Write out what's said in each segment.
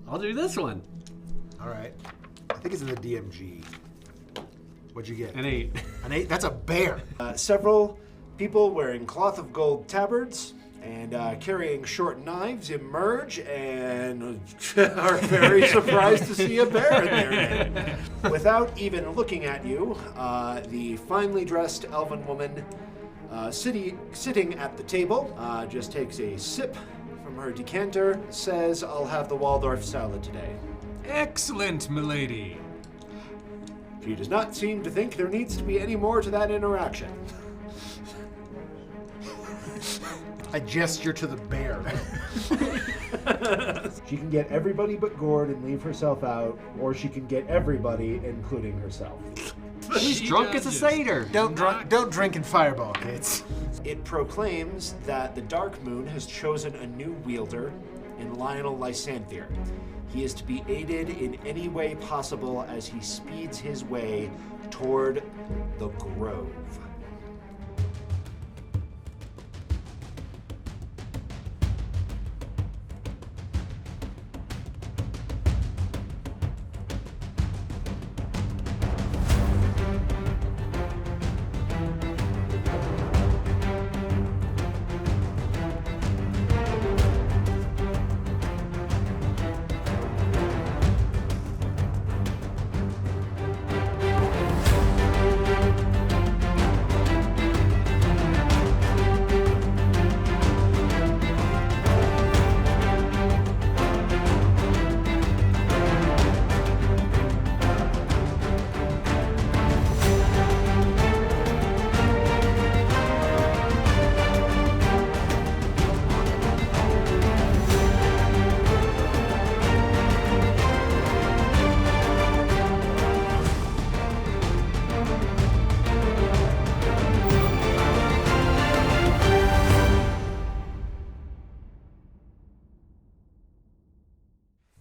I'll do this one. All right. I think it's in the DMG. What'd you get? An 8. An 8? That's a bear. Several people wearing cloth of gold tabards and carrying short knives emerge and are very surprised to see a bear in their hand. Without even looking at you, the finely dressed elven woman sitting at the table just takes a sip from her decanter, says, "I'll have the Waldorf salad today." Excellent, milady. She does not seem to think there needs to be any more to that interaction. I gesture to the bear. She can get everybody but Ghourd and leave herself out, or she can get everybody, including herself. He's drunk as a satyr. Don't drink and fireball, kids. It proclaims that the Dark Moon has chosen a new wielder in Lionel Lysanthier. He is to be aided in any way possible as he speeds his way toward the Grove.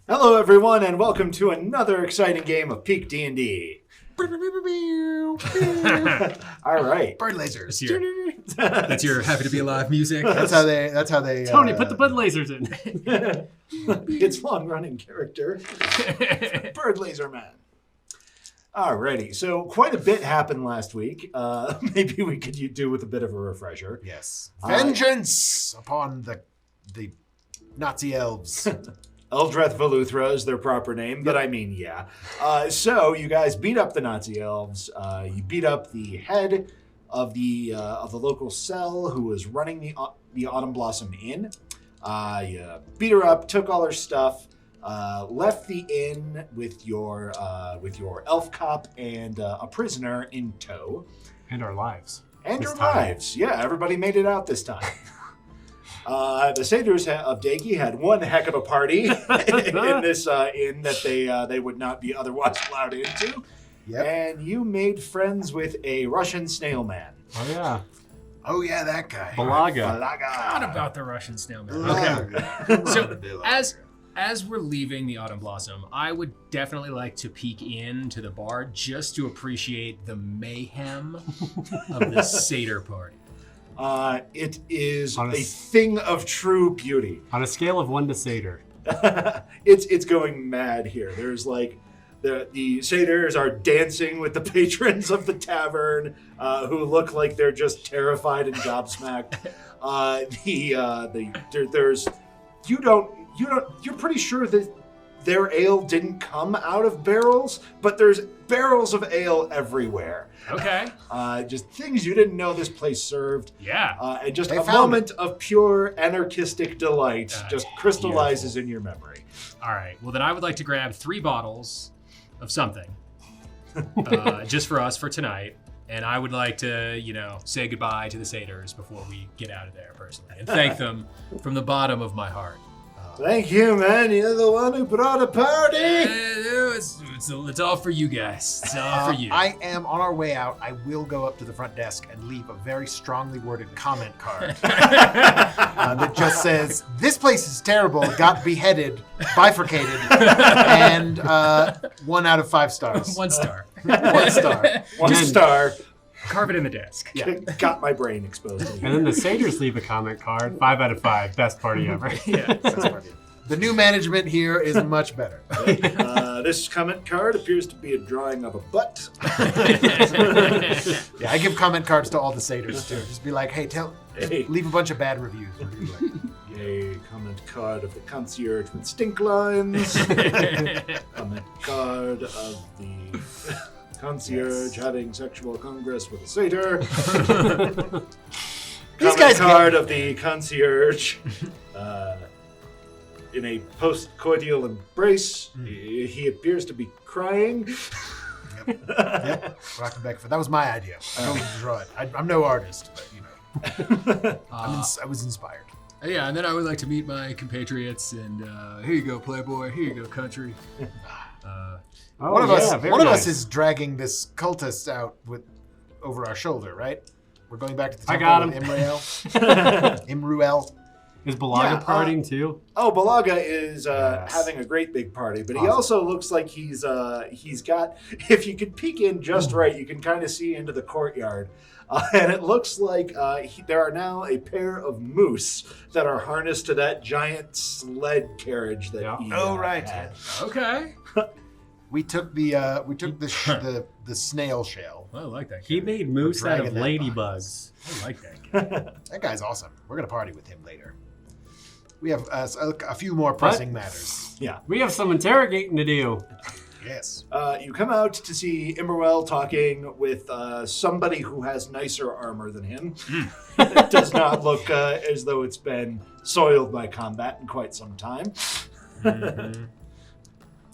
Hello, everyone, and welcome to another exciting game of PeakD&D. All right. Bird lasers. That's your happy to be alive music. That's how they. Tony, put the bud lasers in. It's long-running character. Bird Laser Man. Alrighty, so quite a bit happened last week. Maybe we could do with a bit of a refresher. Yes. Vengeance upon the Nazi elves. Eldreth Veluthra is their proper name, but I mean, yeah. So you guys beat up the Nazi elves. You beat up the head of the local cell who was running the Autumn Blossom Inn. You beat her up, took all her stuff, left the inn with your elf cop and a prisoner in tow. And our lives. And your lives. Yeah, everybody made it out this time. The satyrs of Dagi had one heck of a party in this inn that they would not be otherwise allowed into. Yep. And you made friends with a Russian snail man. Oh, yeah. Oh, yeah, that guy. Balaga. Forgot about the Russian snail man. Okay. So, as we're leaving the Autumn Blossom, I would definitely like to peek into the bar just to appreciate the mayhem of the satyr party. It is a thing of true beauty. On a scale of 1 to satyr. It's going mad here. There's like the satyrs are dancing with the patrons of the tavern, who look like they're just terrified and gobsmacked. You're pretty sure that their ale didn't come out of barrels, but there's barrels of ale everywhere. Okay. Just things you didn't know this place served. Yeah. And just a moment of pure anarchistic delight just crystallizes beautiful in your memory. All right. Well, then I would like to grab 3 bottles of something just for us for tonight. And I would like to, say goodbye to the satyrs before we get out of there personally and thank them from the bottom of my heart. Thank you, man. You're the one who brought a party. It's all for you guys. It's all for you. I am on our way out. I will go up to the front desk and leave a very strongly worded comment card that just says, "This place is terrible. Got beheaded, bifurcated, and 1 out of 5 stars." 1 star. 1 star. 1 star. Carve it in the desk. Yeah. Got my brain exposed. And then the satyrs leave a comment card. 5 out of 5. Best party ever. Yeah. Best party. The new management here is much better. This comment card appears to be a drawing of a butt. Yeah, I give comment cards to all the satyrs too. Just be like, hey, leave a bunch of bad reviews. Yay, comment card of the concierge with stink lines. Comment card of the concierge having sexual congress with a satyr. Comment card of the concierge in a post-coital embrace. He appears to be crying. Yep. Rocking back for that was my idea. I told him to draw it. I'm no artist, but I was inspired. Yeah, and then I would like to meet my compatriots, and here you go, Playboy. Here you go, country. One of us nice. is dragging this cultist out over our shoulder, right? We're going back to the temple I got him. with Imruel. Is Balaga partying too? Oh, Balaga is having a great big party, but he also looks like he's got. If you could peek in just right, you can kind of see into the courtyard, and it looks like there are now a pair of moose that are harnessed to that giant sled carriage that he had. Okay. We took the snail shell. I like that. He made moose out of dragging that ladybugs. I like that. Guy. That guy's awesome. We're gonna party with him later. We have a few more pressing matters. Yeah. We have some interrogating to do. Yes. You come out to see Imruel talking with somebody who has nicer armor than him. It does not look as though it's been soiled by combat in quite some time.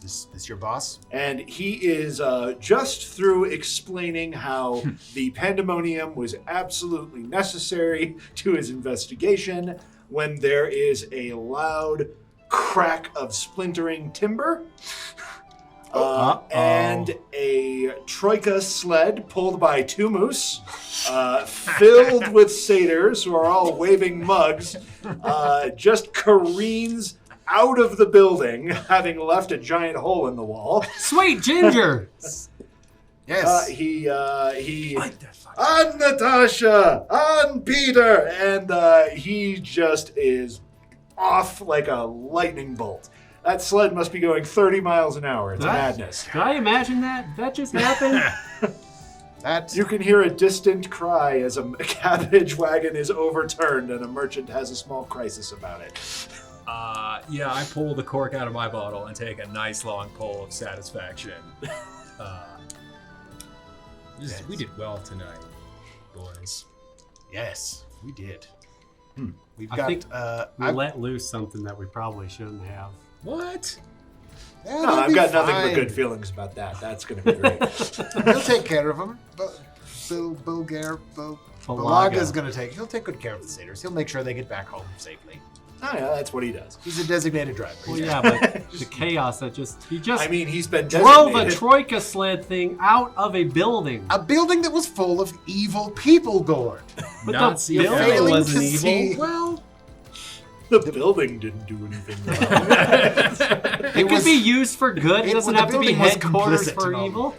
This your boss? And he is just through explaining how the pandemonium was absolutely necessary to his investigation when there is a loud crack of splintering timber and a troika sled pulled by two moose filled with satyrs who are all waving mugs just careens out of the building, having left a giant hole in the wall. Sweet ginger. Yes. He on Natasha, on Peter, and he just is off like a lightning bolt. That sled must be going 30 miles an hour. It's madness. Did I imagine that? That just happened? You can hear a distant cry as a cabbage wagon is overturned and a merchant has a small crisis about it. Yeah, I pull the cork out of my bottle and take a nice long pull of satisfaction. We did well tonight, boys. Yes, we did. I think we let loose something that we probably shouldn't have. What? Yeah, No, I've got nothing but fine. good feelings about that. That's going to be great. He'll take care of them. Balaga's he'll take good care of the satyrs. He'll make sure they get back home safely. Oh, yeah, that's what he does. He's a designated driver. Well, yeah, but the chaos that he just I mean, he's been drove a designated. troika sled thing out of a building. A building that was full of evil people, Ghourd. But Not the seeing building failing wasn't to evil. see- Well, The building didn't do anything wrong. It could be used for good. It doesn't the have to be building was headquarters complicit for in all evil.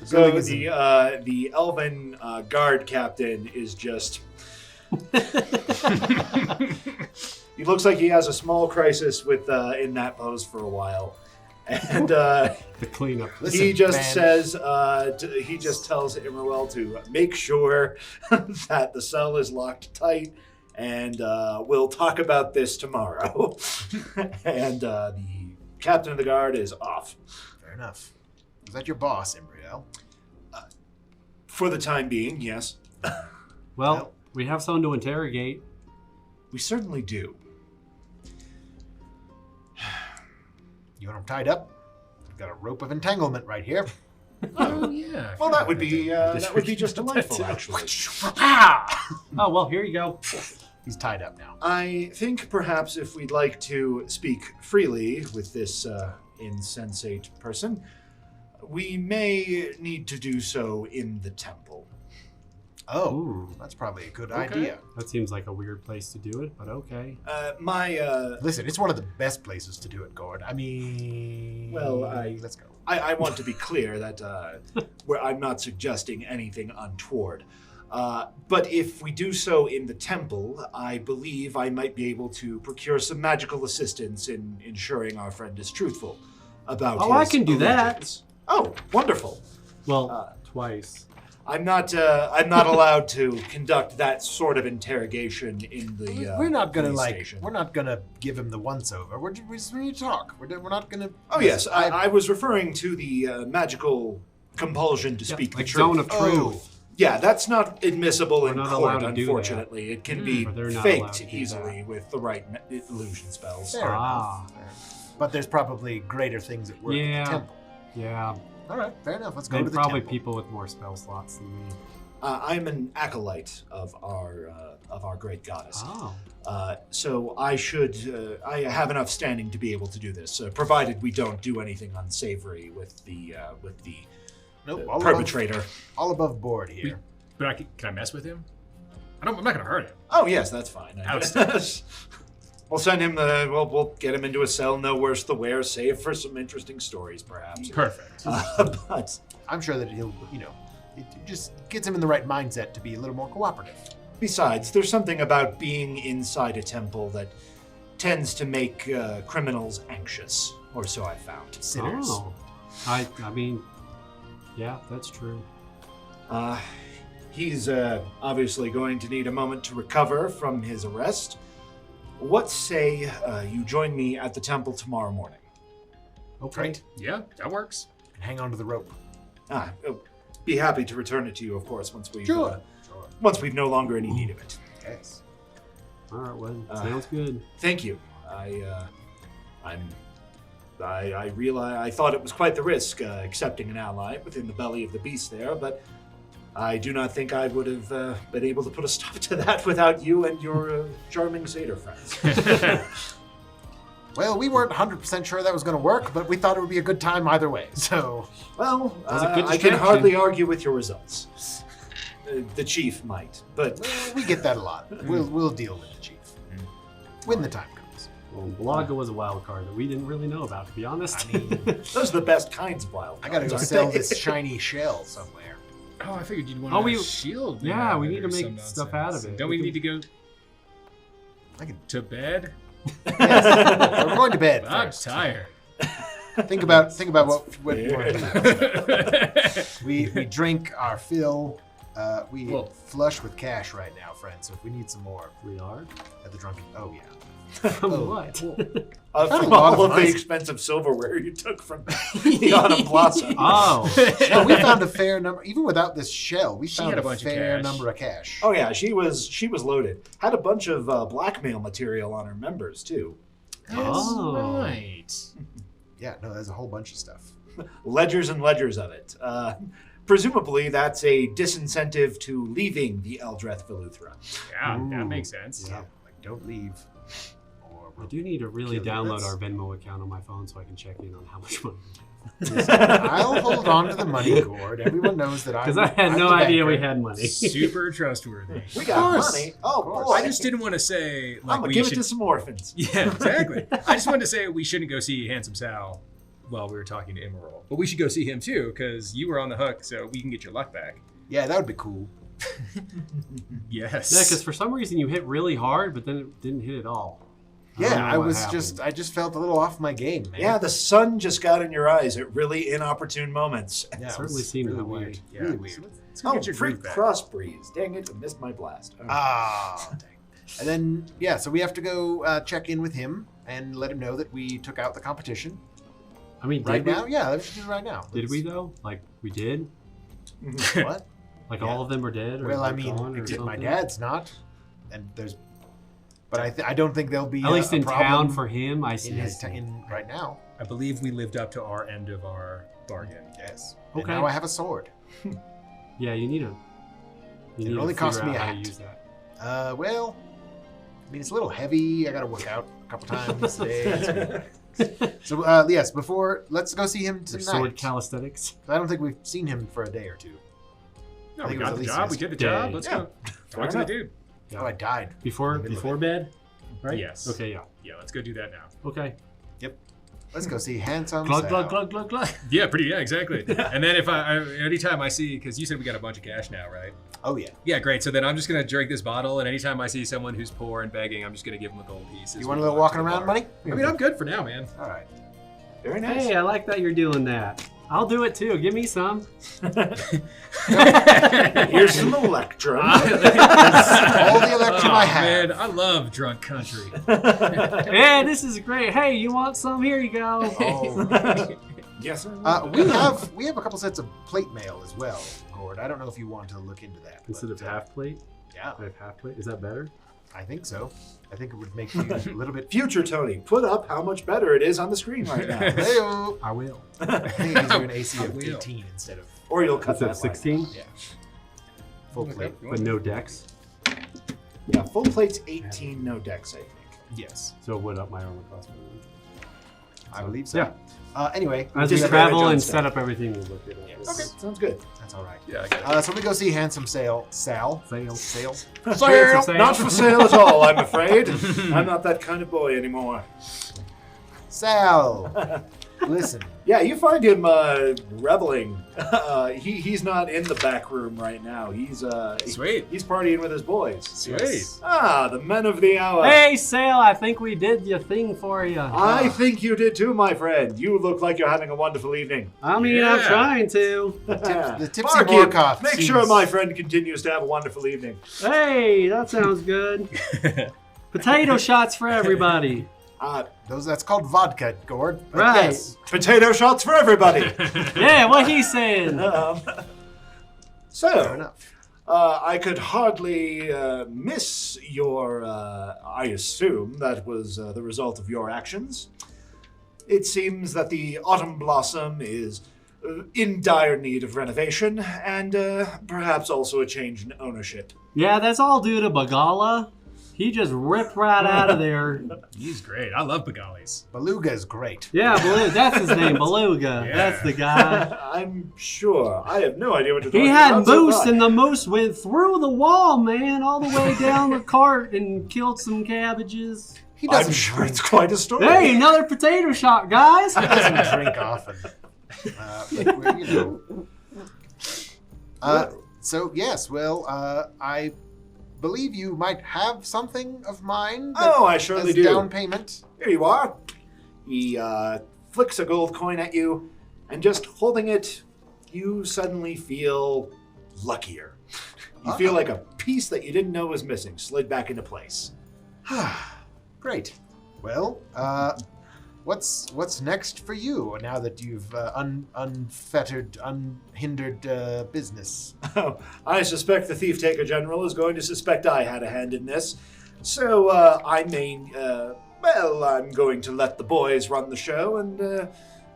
So the elven guard captain is just... He looks like he has a small crisis with in that pose for a while. And The cleanup. Listen, he just man. says, he just tells Imruel to make sure that the cell is locked tight, and we'll talk about this tomorrow. And the captain of the guard is off. Fair enough. Was that your boss, Imruel? For the time being, yes. Well, we have someone to interrogate. We certainly do. You want him tied up? I've got a rope of entanglement right here. oh yeah. Well, that would be just delightful, actually. Oh, well, here you go. He's tied up now. I think perhaps if we'd like to speak freely with this insensate person, we may need to do so in the temple. Oh, Ooh. that's probably a good idea. That seems like a weird place to do it, but okay. Listen, it's one of the best places to do it, Ghourd. I mean, Well, let's go. I want to be clear that I'm not suggesting anything untoward. But if we do so in the temple, I believe I might be able to procure some magical assistance in ensuring our friend is truthful about his I can do allegiance. Oh, wonderful. Well, twice. I'm not allowed to conduct that sort of interrogation in the We're not gonna police like. station. We're not gonna give him the once over. We just need to talk. We're not gonna. Oh yes, I was referring to the magical compulsion to speak the like truth. zone of truth. Yeah, that's not admissible We're in not court, allowed to do that. unfortunately. It can be But they're not allowed to faked do easily with the right illusion spells. Fair enough. But there's probably greater things at work at Yeah. the temple. Yeah. All right, fair enough. Let's go And to the probably temple. people with more spell slots than me. I'm an acolyte of our great goddess. Oh. So I have enough standing to be able to do this, provided we don't do anything unsavory with the Nope, all perpetrator. all above board here. But can I mess with him? I'm not gonna hurt him. Oh yes, that's fine. We'll send him we'll get him into a cell, no worse the wear, save for some interesting stories, perhaps. Perfect. But I'm sure that he'll, it just gets him in the right mindset to be a little more cooperative. besides, there's something about being inside a temple that tends to make criminals anxious, or so I found. Sinners. Oh. I mean, yeah, that's true. He's obviously going to need a moment to recover from his arrest. What say you join me at the temple tomorrow morning? Okay. Great. Yeah, that works. And hang on to the rope. Be happy to return it to you, of course, once we've Sure. once we've no longer any need of it. Yes. All right, well, sounds good. Thank you. I realize I thought it was quite the risk accepting an ally within the belly of the beast there, but I do not think I would have been able to put a stop to that without you and your charming satyr friends. Well, we weren't 100% sure that was going to work, but we thought it would be a good time either way. So, Well, was a good I can distraction. hardly argue with your results. The chief might, but well, we get that a lot. We'll deal with the chief when the time comes. Well, Balaga was a wild card that we didn't really know about, to be honest. I mean, those are the best kinds of wild I got to go cards, sell aren't they? this shiny shell somewhere. Oh, I figured you'd want Oh, a we- shield. yeah, out we of need it to or make some stuff nonsense. out of it. Don't We we can- need to go I can. to bed? Yes. We're going to bed. I'm First. tired. Think about what fair. we drink our fill. We Well- flush with cash right now, friends. So if we need some more We are? at the drunken, oh yeah. From Oh, what? From a lot all of of the money. expensive silverware you took from Beyond Blossom. Oh. No, we found a fair number, even without this shell. We She found had a a bunch of fair cash. number of cash. Oh yeah, she was loaded. Had a bunch of blackmail material on her members too. That's Oh. right. Yeah, no, there's a whole bunch of stuff. Ledgers and ledgers of it. Presumably, that's a disincentive to leaving the Eldreth Veluthra. Yeah, that Ooh. makes sense. Yeah, like don't leave. Or I do need to really Kill the download bits. our Venmo account on my phone so I can check in on how much money. I'll hold on to the money, Ghourd. Everyone knows that Because I had I'm no the idea banker. we had money. Super trustworthy. We got course. money. Oh Of course. boy! I just didn't want to say like I'm gonna we give should. it to some orphans. Yeah, exactly. I just wanted to say we shouldn't go see Handsome Sal while we were talking to Emerald, but we should go see him too because you were on the hook, so we can get your luck back. Yeah, that would be cool. Yes. Yeah, because for some reason you hit really hard, but then it didn't hit at all. Yeah, don't know I what was happened. I just felt a little off my game, man. Yeah, the sun just got in your eyes at really inopportune moments. Yeah, It it certainly was seemed really that way. weird. Yeah. Really weird. Let's go Oh, get your free groove back. cross breeze. Dang it, I missed my blast. Oh. Ah, dang. And then, yeah, so we have to go check in with him and let him know that we took out the competition. I mean, Right did now? Yeah, let's do it right now. we? Did we though? Like we did? What? Like Yeah. all of them are dead? Or Well, I like mean, gone or my something? dad's not, and there's, but I don't think there'll be At least a in problem town for him. I see. in I his see. in right now. I believe we lived up to our end of our bargain. Yes. And Okay. now I have a sword. Yeah, you need to. You It only to cost figure me out a how to hat. use that. Well, I mean, it's a little heavy. I got to work out a couple times today. So, yes, let's go see him Your tonight. sword calisthenics. I don't think we've seen him for a day or two. No, I we think it was got at the least job. We did the job. yesterday. Let's Yeah. go. Fair Talk to the enough. dude. Yeah. Oh, I died. Before In the middle of before bed, right? Yes. Okay. Yeah. Yeah, let's go do that now. Okay. Let's go see handsome Glug, Sal. glug, glug, glug, glug. Yeah, exactly. And then if anytime I see, because you said we got a bunch of cash now, right? Oh, yeah. Yeah, great. So then I'm just going to drink this bottle, and anytime I see someone who's poor and begging, I'm just going to give them a gold piece. You want a little walking around money? I mean, I'm good for now, man. All right. Very nice. Hey, I like that you're doing that. I'll do it too. Give me some. Here's some Electrum. All the electrum I have. Man, I love drunk country. Hey, this is great. Hey, you want some? Here you go. Oh. Yes, sir. We have a couple sets of plate mail as well, Ghourd. I don't know if you want to look into that. Instead of half plate? Yeah, I have half plate. Is that better? I think so. I think it would make you a little bit. Future Tony, put up how much better it is on the screen right now. Hey-o. I will. I think it gives you an AC of 18 instead of Or you'll cut that Instead of line. 16? yeah, full plate. But no decks? Yeah, full plate's 18, no decks, I think. Yes, So it would up my armor class. I believe so. Yeah. Anyway, I'll do just that travel Indiana and Jones set up everything we'll look at. Yes. Okay, sounds good. that's all right. Yeah, I got it. So we go see handsome Sal. Sale. Sale. Sale. Not for sale at all, I'm afraid. I'm not that kind of boy anymore. Sal. Listen. Yeah, you find him reveling. He's not in the back room right now. He's Sweet. He's partying with his boys. Sweet. Ah, the men of the hour. Hey, Sale, I think we did your thing for you. I think you did too, my friend. You look like you're having a wonderful evening. I mean, I'm Yeah. trying to. The tipsy Barkeep, Morkoth. make sure my friend continues to have a wonderful evening. Hey, that sounds good. Potato shots for everybody. That's called vodka, Ghourd. But Right. Yes. Potato shots for everybody. Yeah, what he saying? Fair So, enough. I could hardly miss your, I assume that was the result of your actions. It seems that the Autumn Blossom is in dire need of renovation and perhaps also a change in ownership. Yeah, that's all due to Bagala. He just ripped right out of there. He's great. I love Begalis. Beluga is great. Yeah, that's his name, Beluga. Yeah. That's the guy. I'm sure. I have no idea what you're He talking had about. so moose, far. and the moose went through the wall, man, all the way down the cart and killed some cabbages. He I'm doesn't sure drink. it's quite a story. Hey, another potato shot, guys. He doesn't drink often. But we're, you know. So yes, well, I believe you might have something of mine. Oh, I surely as do. Down payment. Here you are. He flicks a gold coin at you, and just holding it, you suddenly feel luckier. You feel like a piece that you didn't know was missing slid back into place. Great. Well, what's next for you now that you've unfettered, unhindered business? Oh, I suspect the Thief-Taker General is going to suspect I had a hand in this. So I'm going to let the boys run the show, and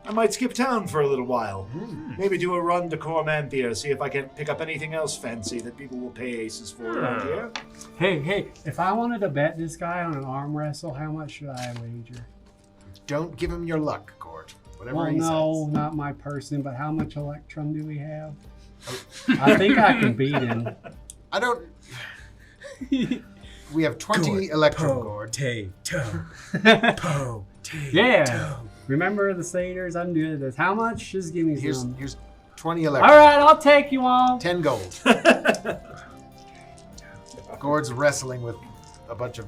I might skip town for a little while. Maybe do a run to Cormanthia, see if I can pick up anything else fancy that people will pay aces for around here. Hey, if I wanted to bet this guy on an arm wrestle, how much should I wager? Don't give him your luck, Ghourd. Whatever Well, he no, says. not my person, but how much Electrum do we have? I think I can beat him. I don't. We have 20 Electrum, Ghourd. Yeah. Remember the satyrs? I'm doing this. How much? Just give me some. Here's 20 All Electrum. right, I'll take you all. 10 gold. Ghourd's wrestling with a bunch of.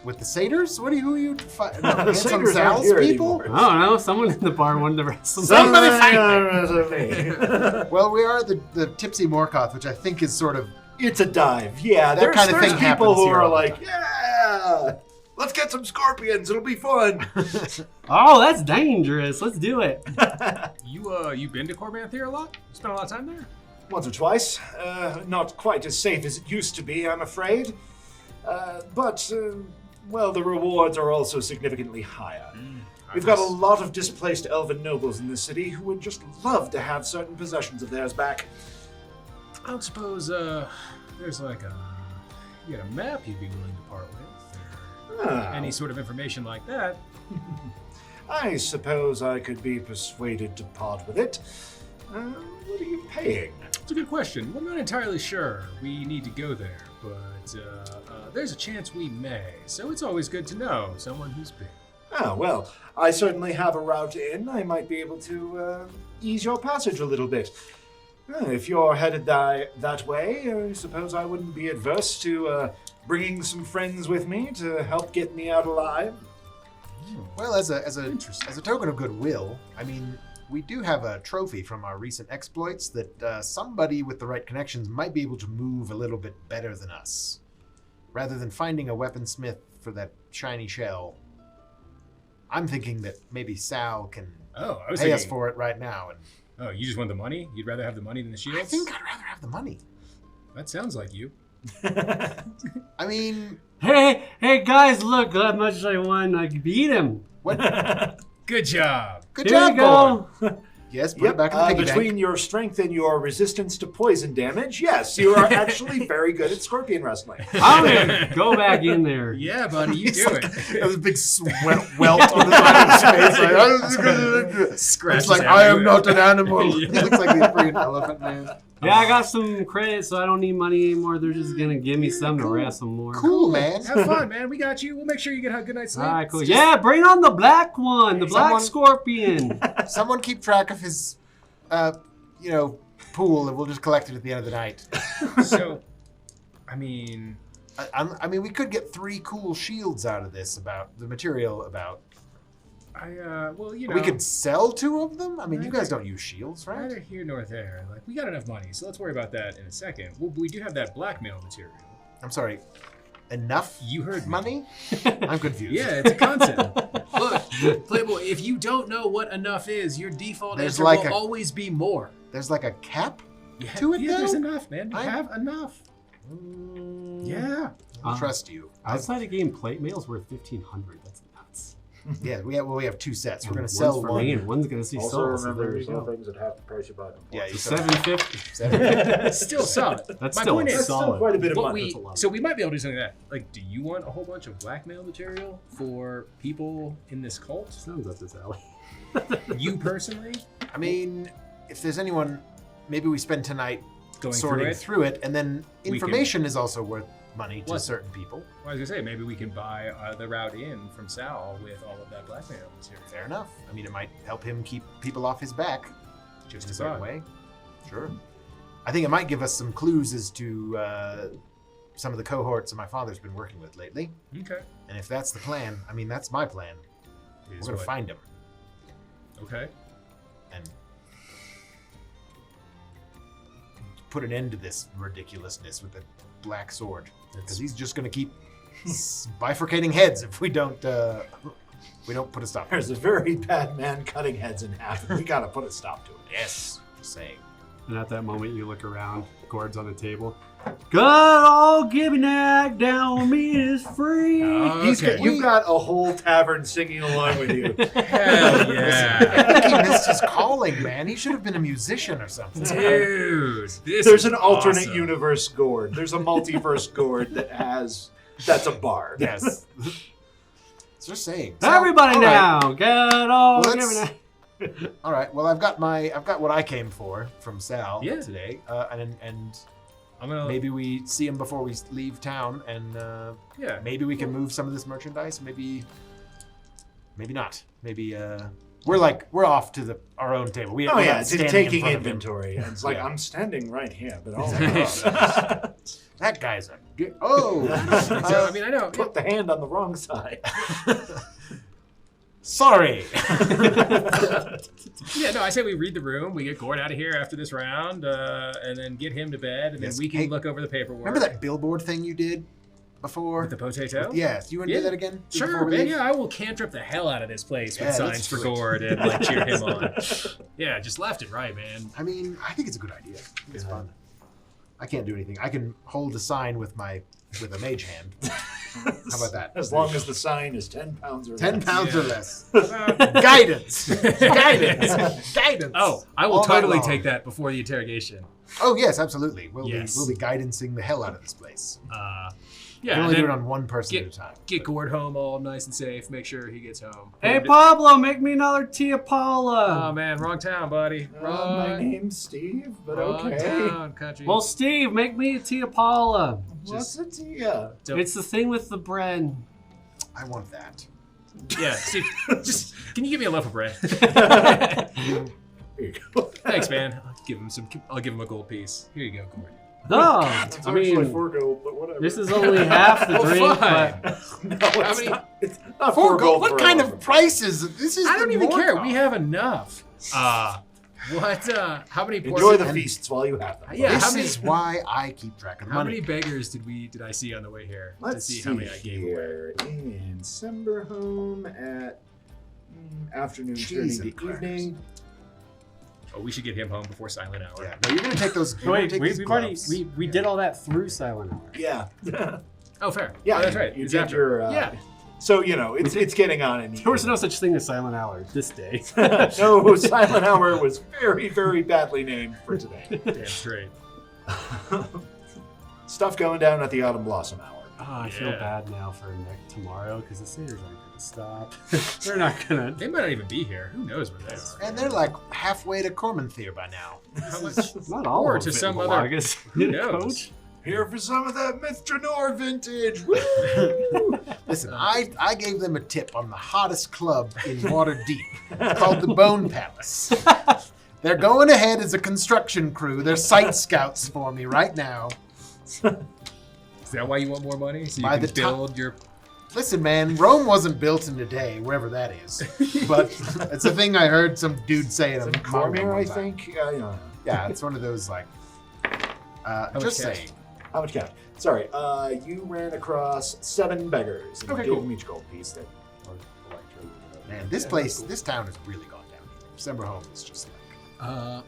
With the satyrs? Who are you fighting? No, The some satyrs aren't Sal's here people? anymore. I don't know. Someone in the bar wanted to wrestle. Somebody fight me. Well, we are the Tipsy Morkoth, which I think is sort of. It's a dive. Yeah, That there's kind of thing people happens who here are all the like, time. yeah, let's get some scorpions. It'll be fun. Oh, that's dangerous. Let's do it. You been to Cormanthia a lot? You spent a lot of time there? Once or twice. Not quite as safe as it used to be, I'm afraid. But the rewards are also significantly higher. We've got a lot of displaced elven nobles in this city who would just love to have certain possessions of theirs back. I don't suppose there's like a map you'd be willing to part with, or any sort of information like that. I suppose I could be persuaded to part with it. What are you paying? It's a good question. We're not entirely sure. We need to go there, but there's a chance we may. So it's always good to know someone who's been. Ah, well, I certainly have a route in. I might be able to ease your passage a little bit. If you're headed that way, I suppose I wouldn't be adverse to bringing some friends with me to help get me out alive. Well, as a token of goodwill, I mean, we do have a trophy from our recent exploits that somebody with the right connections might be able to move a little bit better than us. Rather than finding a weaponsmith for that shiny shell, I'm thinking that maybe Sal can pay us for it right now. And oh, you just want the money? You'd rather have the money than the shields? I think I'd rather have the money. That sounds like you. I mean... Hey, guys, look how much I won. I beat him. What? Good job. Good Here job, you go. Ghourd. Yes, put it back in the piggy between bank. your strength and your resistance to poison damage, yes, you are actually very good at scorpion wrestling. I'm gonna go back in there. Yeah, buddy, you do it. There's a big welt on the side of his face. Scratches It's like, I am everywhere. not an animal. Yeah. He looks like the freaking elephant man. Yeah, I got some credit, so I don't need money anymore. They're just gonna give me some to wrestle more. Cool, man. Have fun, man. We got you. We'll make sure you get a good night's sleep. All right, cool. It's just- Yeah, bring on the black one, the black Someone- scorpion. Someone keep track of his, pool, and we'll just collect it at the end of the night. So, I mean, I mean, we could get 3 cool shields out of this, about the material about. well, you know. We could sell 2 of them? I mean, you guys don't use shields, right? Neither here nor there. Like, we got enough money, so let's worry about that in a second. Well, we do have that blackmail material. I'm sorry. Enough You heard me. money? I'm confused. Yeah, it's a concept. Look, Playboy, if you don't know what enough is, your default There's answer like will a- always be more. There's like a cap Yeah, to it, yeah, there's though? enough, man. We have enough. Yeah. I trust you. Outside of game, plate mail's worth 1,500. That's nuts. Yeah, we have 2 sets. We're gonna One's sell for one. me and one's gonna see souls. So there you go. things that have the price you buy them. Yeah, you It's said 750. Still solid. That's My still point is, solid. quite a bit of What money. we, That's a lot. so we might be able to do something like that. Like, do you want a whole bunch of blackmail material for people in this cult? Sounds up this alley. You personally? I mean, if there's anyone, maybe we spend tonight Going sorting through it? and then We information is also worth money to What? certain people. Well, I was gonna say, maybe we can buy the route in from Sal with all of that blackmail material. Fair enough. I mean, it might help him keep people off his back Just in a a certain thought. way. Sure. I think it might give us some clues as to some of the cohorts that my father's been working with lately. Okay. And if that's the plan, I mean, that's my plan. We're Is going to what? find him. Okay. And put an end to this ridiculousness with the black sword, because he's just going to keep bifurcating heads if we don't put a stop to There's it. a very bad man cutting heads in half, and we gotta put a stop to it. Yes, just saying. And at that moment, you look around. Ghourd's on the table. Good old Gibbonack down with me is free. Okay. You've got a whole tavern singing along with you. Hell yeah. I think he missed his calling, man. He should have been a musician or something. Dude, this There's is an alternate awesome. universe Ghourd. There's a multiverse Ghourd that's a bard. Yes. Just saying. Everybody all right. now. Good old Well, let's- Gibbonack. All right. Well, I've got what I came for from Sal Yeah. today, and I'm gonna maybe we see him before we leave town, and yeah. maybe we can move some of this merchandise. Maybe not. Maybe we're off to our own table. Oh we're yeah, not it's standing in taking front of him. inventory. And it's like Yeah. I'm standing right here, but all That guy's oh. So I mean, I know. put the hand on the wrong side. Sorry. Yeah, no, I say we read the room, we get Ghourd out of here after this round, and then get him to bed, and Yes. then we can Hey, look over the paperwork. Remember that billboard thing you did before? with the potato? Yes. You want to Yeah. do that again? Sure, before we man. leave? Yeah, I will cantrip the hell out of this place with Yeah, signs let's for do it. Ghourd and like cheer him on. Yeah, just left and right, man. I mean, I think it's a good idea. I think it's fun. I can't do anything. I can hold a sign with a mage hand. How about that? As long as the sign is 10 pounds or 10 less. pounds Yeah. or less. Uh, Guidance. Guidance. oh, I will All night totally long. take that before the interrogation. Oh yes, absolutely. Yes. We'll be guidancing the hell out of this place. Yeah, We can and only do then it on one person get- at a time. get Ghourd home all nice and safe. Make sure he gets home. Hey, Pablo, make me another Tia Oh Paula. man, wrong town, buddy. My Wrong, name's Steve, but wrong okay. town, country. Well, Steve, make me a Tia Paula. What's a Tia? Don't- It's the thing with the bread. I want that. Yeah, Steve, just can you give me a loaf of bread? Here you go. Thanks, man. I'll give him a gold piece. Here you go, Ghourd. No, It's I actually mean, 4 gold, but whatever. this is only half the Well, drink. fine. But no, How it's many- not. It's not 4 4 gold. for What a kind loaf of price is it? This is I don't the even care. Mordor. We have enough. What? How many? Enjoy the And- feasts while you have them. Yeah, This how many- is why I keep track of How money. many beggars did I see on the way here Let's to see how many I gave away? here. In Semberhome at afternoon Cheese turning and to crackers. evening. Oh, we should get him home before silent hour. Yeah, no, you're gonna take those. You're wait, gonna take these we've already gloves. we did all that through Silent Hour. Yeah. Oh, fair. Yeah, Oh, that's right. You It's did after. your. Yeah. So it's getting on in the There was no such thing as Silent Hour this day. No, Silent Hour was very, very badly named for today. Damn straight. Stuff going down at the Autumn Blossom Hour. Oh, I feel Yeah. bad now for tomorrow because the satyrs aren't going to stop. They're not going They to. might not even be here. Who knows where they are? And they're like halfway to Cormanthier by now. How much? Not all Or of to it, some other- Malagas. who knows? Coach? Here for some of that Mithranor vintage. Woo! Listen, I gave them a tip on the hottest club in Waterdeep. It's called the Bone Palace. They're going ahead as a construction crew. They're site scouts for me right now. Is that why you want more money? So you By can the build your. Listen, man, Rome wasn't built in a day, wherever that is. But it's a thing I heard some dude say in a Cormier, I one time. think. You know. Yeah, it's one of those like. much Just cash? saying. How much cash? Sorry, you ran across 7 beggars and Okay, gave cool. them each gold piece. That, Man, this place, this town has really gone down. Semberhome is just like. Uh,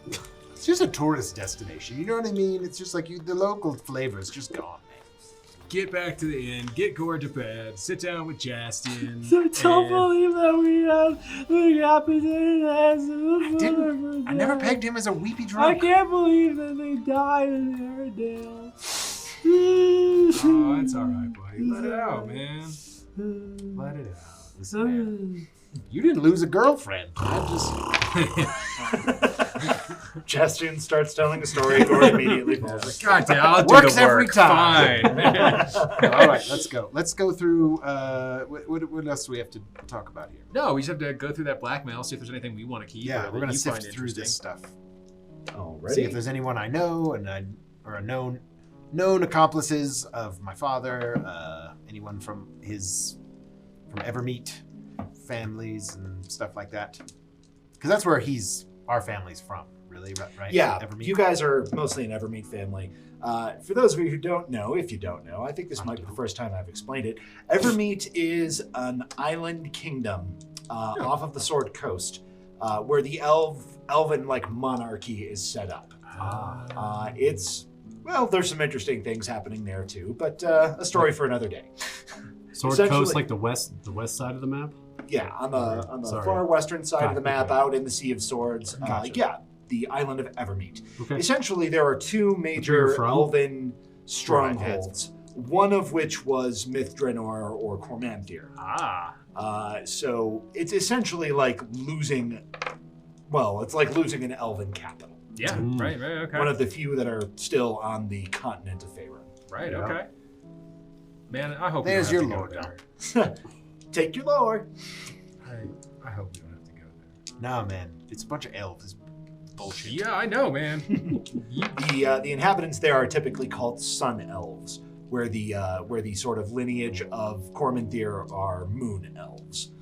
It's just a tourist destination. You know what I mean? It's just like the local flavor is just gone, man. get back to the inn, get Ghourd to bed, sit down with Jaastien. I don't and- believe that we have the opposite. I never pegged him as a weepy I drunk. can't believe that they died in Airedale. Oh, it's all right, buddy. Let it out, man. Let it out. Listen, man. You didn't lose a girlfriend. I just. Jaastien starts telling a story. Ghourd immediately falls asleep. God damn, I'll do Works the work. every time. Fine, man. All right, let's go. Let's go through. What else do we have to talk about here? No, we just have to go through that blackmail, see if there's anything we want to keep. Yeah, or we're that gonna you sift find through interesting. this stuff. Alrighty. See if there's anyone I know or a known accomplices of my father. Anyone from Evermeet families and stuff like that. Because that's where our family's from, really, right? Yeah, Evermeet. you guys are mostly an Evermeet family. For those of you who don't know, if you don't know, I think this might be the first time I've explained it. Evermeet is an island kingdom off of the Sword Coast, where the elven monarchy is set up. There's some interesting things happening there too, but a story for another day. Sword Essentially- Coast, like the west side of the map. Yeah, on the Sorry. far western side of the map, Okay. out in the Sea of Swords. Gotcha. Yeah, the island of Evermeet. Okay. Essentially, there are two you're major from? elven strongholds, one of which was Mithranor or Cormanthier. So it's essentially like losing, it's like losing an elven capital. Yeah, Mm. right, okay. One of the few that are still on the continent of Faerun. Right, Yeah. okay. Man, I hope There's we don't your have to lord. go there. Take your lore. I hope we don't have to go there. Nah, man, it's a bunch of elves. It's bullshit. Yeah, I know, man. The inhabitants there are typically called sun elves, where the sort of lineage of Cormanthier are moon elves.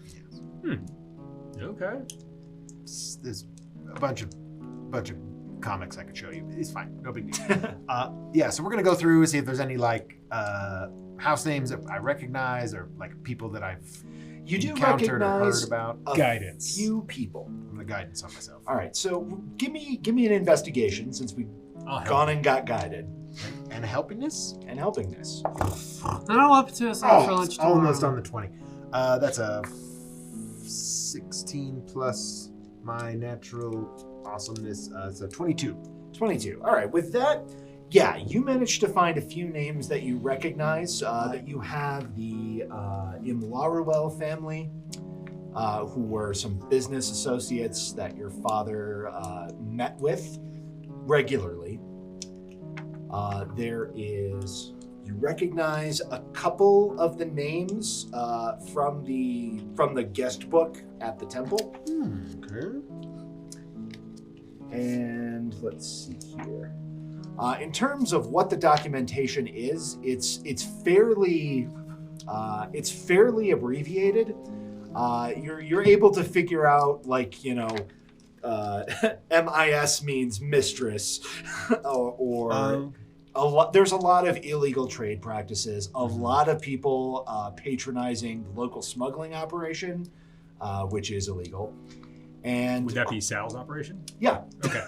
Okay. There's a bunch of comics I could show you. It's fine, no big deal. So we're gonna go through and see if there's any house names that I recognize or like people that I've You do encountered or heard recognize about. a Guidance. few people. I'm gonna guidance on myself. All right, so give me an investigation since we've I'll help. gone and got guided And helpingness? and helping this. And I'm up to us for lunch tomorrow. Almost on the 20. That's a 16 plus my natural awesomeness. So 22. 22. All right, with that, yeah, you managed to find a few names that you recognize. That you have the Imlaruel family, who were some business associates that your father met with regularly. There is You recognize a couple of the names from the guest book at the temple. Okay. And let's see here. In terms of what the documentation is, it's fairly abbreviated. You're able to figure out, like, you know, MIS means mistress, or there's a lot of illegal trade practices. A lot of people patronizing the local smuggling operation, which is illegal. And Would that be Sal's operation? yeah. Okay.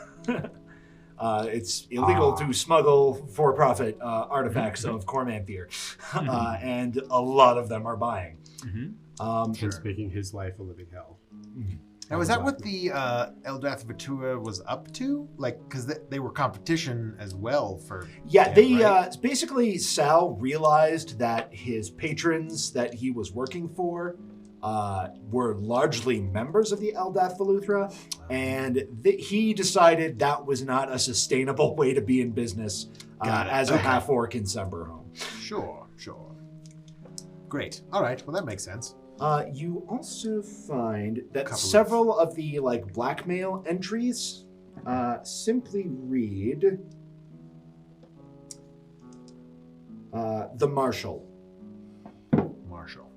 It's illegal to smuggle for-profit artifacts of Cormanthier, and a lot of them are buying. And speaking his life a living hell. Now, is that what the Eldath Vatua was up to? Like, because they were competition as well for... Yeah, right? Basically, Sal realized that his patrons that he was working for were largely members of the Eldath Valuthra, and he decided that was not a sustainable way to be in business as a half-orc in Semberhome. Sure. Great. All right. Well, that makes sense. You also find that Couple several of the blackmail entries simply read the Marshal. Marshal.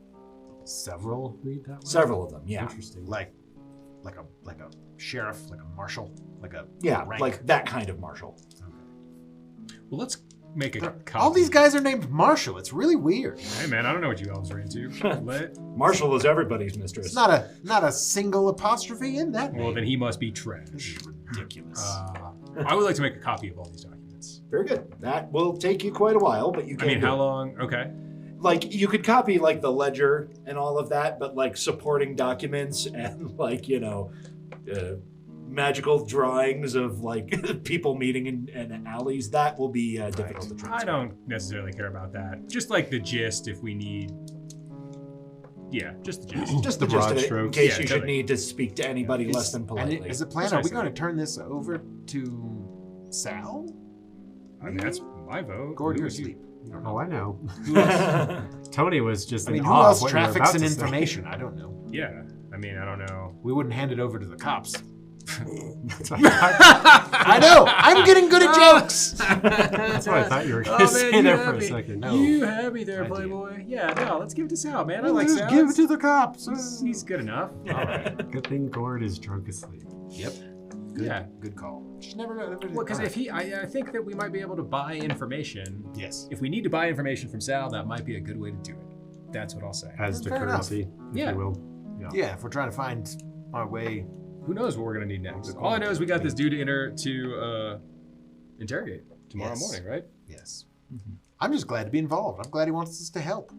Several read that way? Several of them, yeah. Interesting. Like a sheriff, like a marshal, like a rank. Like that kind of Marshal. Well, let's make a copy. All these guys are named Marshall. It's really weird. Hey, man, I don't know what you elves are into. Marshal is everybody's mistress. It's not a single apostrophe in that name. Well, then he must be trash. Ridiculous. I would like to make a copy of all these documents. Very good. That will take you quite a while, but you can. I mean, how long? Okay. You could copy the ledger and all of that, but supporting documents and magical drawings of people meeting in alleys, that will be difficult to transfer. I don't necessarily care about that. Just the gist if we need. Yeah, just the gist. Just the broad gist of it, in strokes. case Yeah, you should totally. need to speak to anybody less than politely. Is the plan? Are we going to turn this over to Sal? I mean, that's my vote. Ghourd, Who you're would you- asleep. Oh, I know. Who else? Tony was just I mean, in who awe of else what you were traffics about in to say. information? I don't know. Yeah. I mean, I don't know. We wouldn't hand it over to the cops. That's what I I know. I'm getting good at jokes. that's what I thought you were going Oh, to man, say you there had for a me. second. No. You had me there, I did. Playboy. Yeah, no, let's give it to Sal, man. I like Just Sal. give it to the cops. He's good enough. All right. Good thing Ghourd is drunk asleep. Yep. Yeah. Good call. Just never. Well, because if I think that we might be able to buy information. Yes. If we need to buy information from Sal, that might be a good way to do it. That's what I'll say. As to Fair currency, if Yeah. you will. Yeah, if we're trying to find our way. Who knows what we're gonna need next? All I know is we got this dude to interrogate tomorrow Yes. morning, right? Yes. I'm just glad to be involved. I'm glad he wants us to help.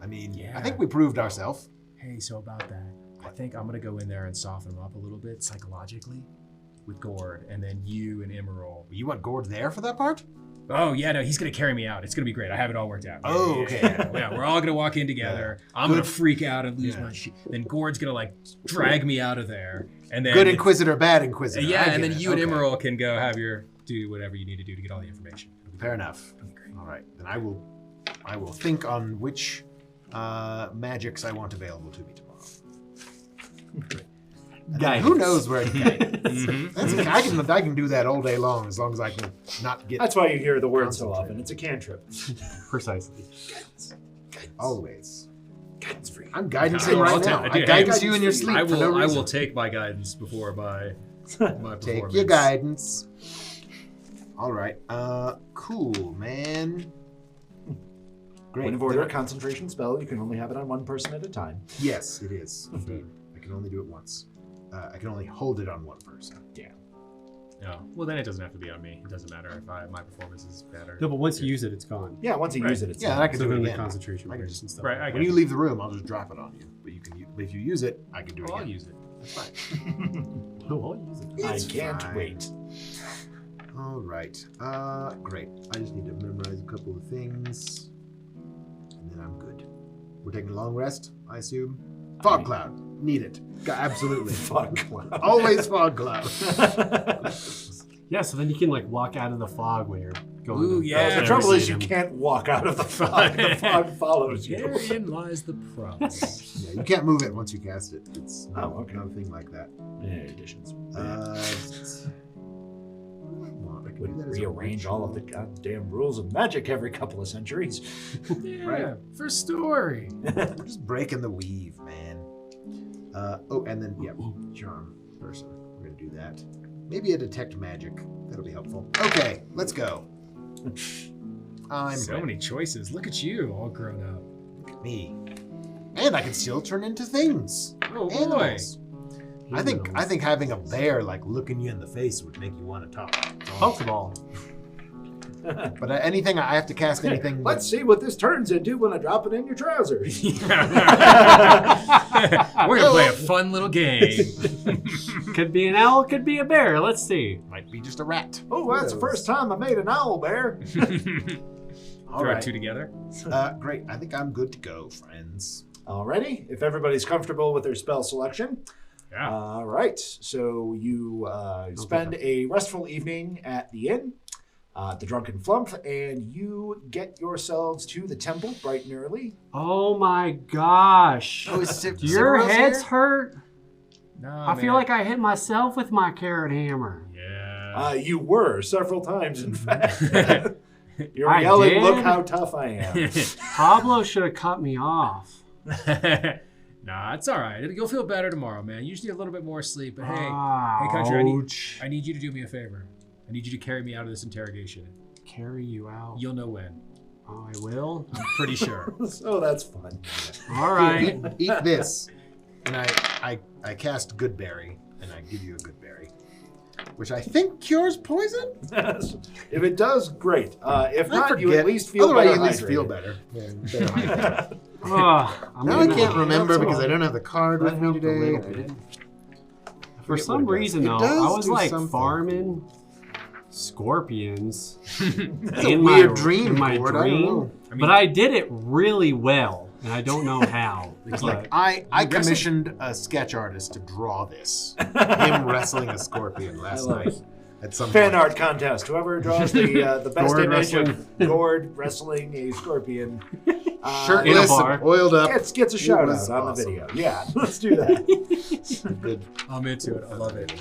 I mean, Yeah. I think we proved ourselves. Hey, so about that, I think I'm gonna go in there and soften him up a little bit psychologically with Ghourd, and then you and Emerald. You want Ghourd there for that part? Oh yeah, no, he's gonna carry me out. It's gonna be great. I have it all worked out. Oh, Yeah, okay. Yeah, we're all gonna walk in together. I'm gonna freak out and lose my shit. Then Gord's gonna drag me out of there, and then Good Inquisitor, bad Inquisitor. yeah, I and get then it. you and Okay. Emerald can go do whatever you need to do to get all the information. Fair enough. It'll be great. All right, then I will think on which magics I want available to me tomorrow. And then who knows where it That's okay. I can do that all day long as I can not get That's why you hear the word so Concentrate. often. It's a cantrip. Precisely. always. Guidance free. I'm guidance I'll right take- now. I I do- guidance hey, you in your I sleep I for no will reason. take my guidance before my performance. Take your guidance. All right. Cool, man. Great. When you order a concentration spell, you can only have it on one person at a time. Yes, it is. Indeed. I can only do it once. I can only hold it on one person. Yeah. Oh, well, then it doesn't have to be on me. It doesn't matter if my performance is better. No, but once you use it, it's gone. Yeah, once you Right. use it, it's Yeah, done. and I can So do it then the again. concentration I can breaks just- and stuff. Right, like I When you leave the room, I'll just drop it on you. But if you use it, I can do it Well, I'll again. use it. That's fine. that. No, I'll use it. I It's can't fine. wait. All right. Great. I just need to memorize a couple of things, and then I'm good. We're taking a long rest, I assume. Fog cloud. Need it. Absolutely. Fuck. Always fog cloud. Yeah, so then you can walk out of the fog where you're Go Ooh, into- yeah. The never trouble is seen you him. can't walk out of the fog. The fog follows you. Therein lies the problem. Yeah, you can't move it once you cast it. It's okay. not a thing like that. Yeah, additions. Well, I can do Would that as a rearrange witch. all of the goddamn rules of magic every couple of centuries. Yeah, Right. for story. We're just breaking the weave, man. And then charm person. We're gonna do that. Maybe a detect magic. That'll be helpful. Okay, let's go. I'm So ready. many choices. Look at you, all grown up. Look at me. And I can still turn into things. Oh boy. Animals. I think having a bear like looking you in the face would make you want to talk. Pokeball. But anything I have to cast anything. Let's see what this turns into when I drop it in your trousers. We're gonna play a fun little game. Could be an owl, could be a bear. Let's see. Might be just a rat. Oh, that's the first time I made an owl bear. All Throw right. two together. Great. I think I'm good to go, friends. Alrighty, if everybody's comfortable with their spell selection. Yeah. All right, so you spend a restful evening at the inn, the Drunken Flump, and you get yourselves to the temple bright and early. Oh my gosh. Oh, is Do your heads hurt? No, I feel like I hit myself with my carrot hammer. Yeah. You were several times, in fact. You're I yelling, did? "Look how tough I am!" Pablo should have cut me off. Nah, it's all right. You'll feel better tomorrow, man. You just need a little bit more sleep. But hey, country, Ouch. I need you to do me a favor. I need you to carry me out of this interrogation. Carry you out. You'll know when. Oh, I will? I'm pretty sure. So that's fun. All right. Eat this. And I cast Goodberry, and I give you a Goodberry, which I think cures poison. If it does, great. If I not, you forget. at least feel Otherwise, better. you at least hydrated. feel better. Yeah, I'm now I gonna- can't remember because I don't have the card with That me helped a little today. bit. For forget some what it does. reason, It though, does I was do like something. farming scorpions It's a in weird my, dream, in my Ghourd. I don't dream, know. I mean- but I did it really well, and I don't know how. It's but like I commissioned a sketch artist to draw this. Him wrestling a scorpion last love night it. at some Fan point. art contest. Whoever draws the best Ghourd image wrestling. of Ghourd wrestling a scorpion Shirtless, In a bar. and oiled up. gets a shout was out on awesome. the video. Yeah, let's do that. Good. I'm into it. I love it.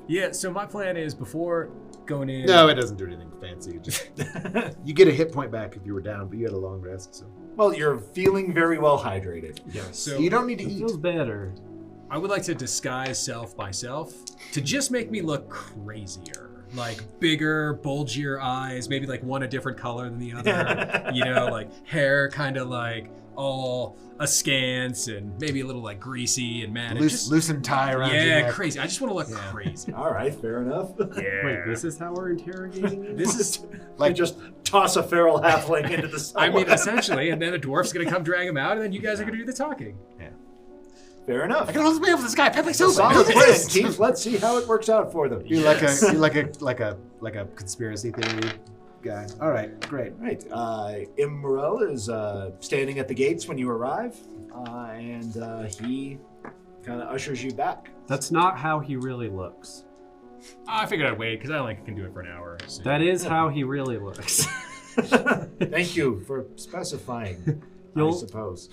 Yeah, so my plan is before going in. No, it doesn't do anything fancy. Just you get a hit point back if you were down, but you had a long rest, so Well, you're feeling very well hydrated. yes, So you don't need to it eat. feels better. I would like to disguise self by self to just make me look crazier. Like bigger, bulgier eyes, maybe like one a different color than the other. You know, like hair kind of like all askance and maybe a little like greasy and mad. Loosen tie around your Yeah, neck. crazy. I just want to look crazy. All right, fair enough. Yeah. Wait, this is how we're interrogating you? This is, Like just toss a feral halfling into the sun. I mean, essentially, and then a dwarf's gonna come drag him out, and then you guys are gonna do the talking. fair enough. I can almost be over this guy, Pepe Silva. Solid plan, Keith. Let's see how it works out for them. You're Yes. like a conspiracy theory guy. All right, great. Right. Imrel is standing at the gates when you arrive, and he kind of ushers you back. That's not how he really looks. I figured I'd wait because I only can do it for an hour. So. That is how he really looks. Thank you for specifying. I You'll- suppose.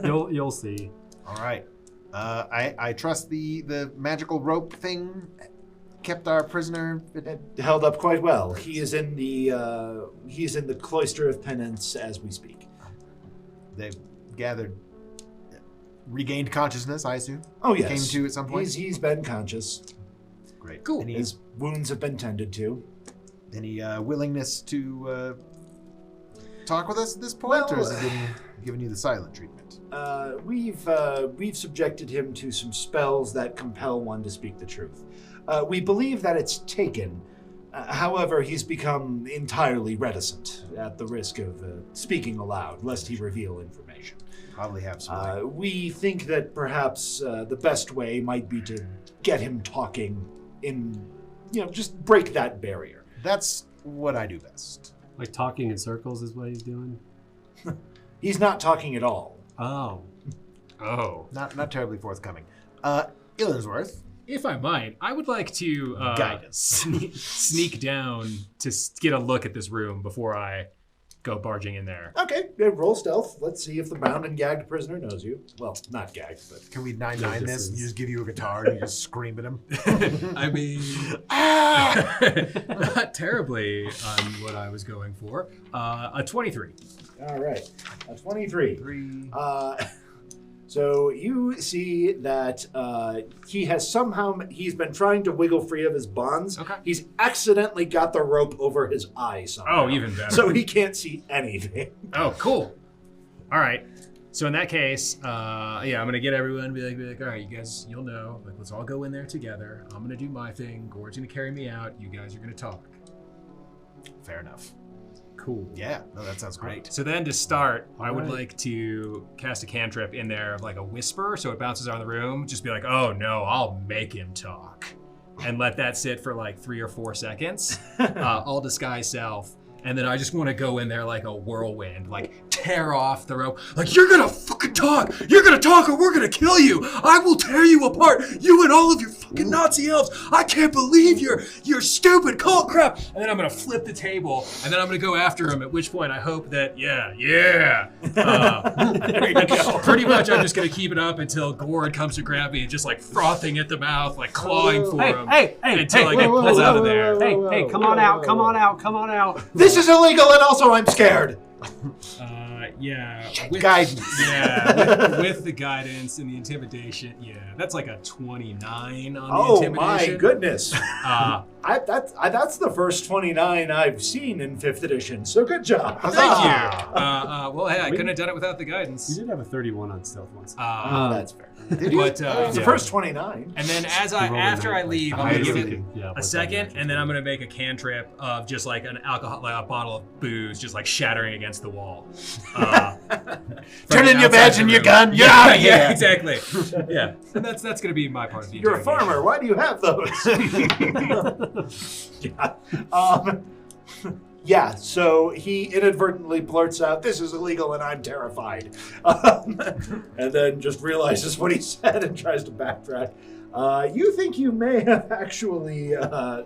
You'll see. All right. I trust the magical rope thing kept our prisoner. It held up quite well. He is in the cloister of penance as we speak. They've gathered, regained consciousness, I assume. Oh yes, Came to at some point? He's been conscious. Great. Cool. His wounds have been tended to. Any willingness to talk with us at this point, or Well, has he been giving you the silent treatment? We've subjected him to some spells that compel one to speak the truth. We believe that it's taken. However, he's become entirely reticent at the risk of speaking aloud, lest he reveal information. Probably have some. We think that perhaps the best way might be to get him talking just break that barrier. That's what I do best. Like talking in circles is what he's doing. He's not talking at all. Oh. Oh. Not terribly forthcoming. Illinsworth, If I might, I would like to Guidance. sneak down to get a look at this room before I go barging in there. Okay, good. Roll stealth. Let's see if the bound and gagged prisoner knows you. Well, not gagged, but... Can we 9-9 this and just give you a guitar and you just scream at him? I mean, not terribly on what I was going for. A 23. All right, a 23. 3. So you see that he's been trying to wiggle free of his bonds. Okay. He's accidentally got the rope over his eye somehow. Oh, even better. So he can't see anything. Oh, cool. All right. So in that case, I'm gonna get everyone and be like, all right, you guys, you'll know. Like, let's all go in there together. I'm gonna do my thing. Ghourd's gonna carry me out. You guys are gonna talk. Fair enough. Cool. Yeah, no, that sounds great. So then to start, I would right. like to cast a cantrip in there of like a whisper, so it bounces around the room. Just be like, oh no, I'll make him talk. And let that sit for like 3 or 4 seconds. All disguise self. And then I just want to go in there like a whirlwind, like tear off the rope. Like, you're gonna fucking talk! You're gonna talk or we're gonna kill you! I will tear you apart! You and all of your fucking Nazi elves! I can't believe your stupid cult crap! And then I'm gonna flip the table, and then I'm gonna go after him, at which point I hope that, there you go. Pretty much I'm just gonna keep it up until Ghourd comes to grab me and just like frothing at the mouth, like clawing for him. Hey, until I get pulled out of there. Hey, come on out, come on out, come on out. This is illegal, and also I'm scared. With Guidance. Yeah, with the guidance and the intimidation. Yeah, that's like a 29 on the Oh intimidation. my goodness. Uh, That's the first 29 I've seen in 5th edition, so good job. thank you. Well, hey, I couldn't have done it without the You guidance. did have a 31 on stealth once. That's fair. But It's the first 29. and then after I leave, I'm gonna give it a second, and then I'm gonna make a cantrip of just like an alcohol, like a bottle of booze, just like shattering against the wall. Turn in your badge and your gun. You're Yeah, out of here. yeah, exactly. Yeah, and that's gonna be my part of the. You're a interrogation. farmer. Why do you have those? Yeah. So he inadvertently blurts out, "This is illegal and I'm terrified," and then just realizes what he said and tries to backtrack. You think you may have actually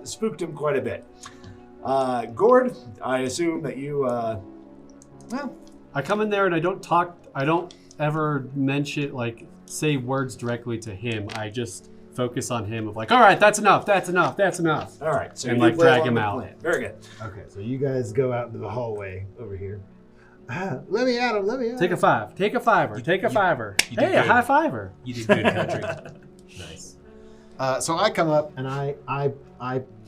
spooked him quite a bit. Ghourd, I assume that you, I come in there and I don't ever mention, like, say words directly to him. I just focus on him of like, all right, that's enough. all right. So And, you like, play drag along him the out. plan. Very good. Okay, so you guys go out into the hallway over here. Let me at him. Take a 5. Take a 5. Take a 5. you did Hey, a good. high fiver. You did good, country. Nice. So I come up and I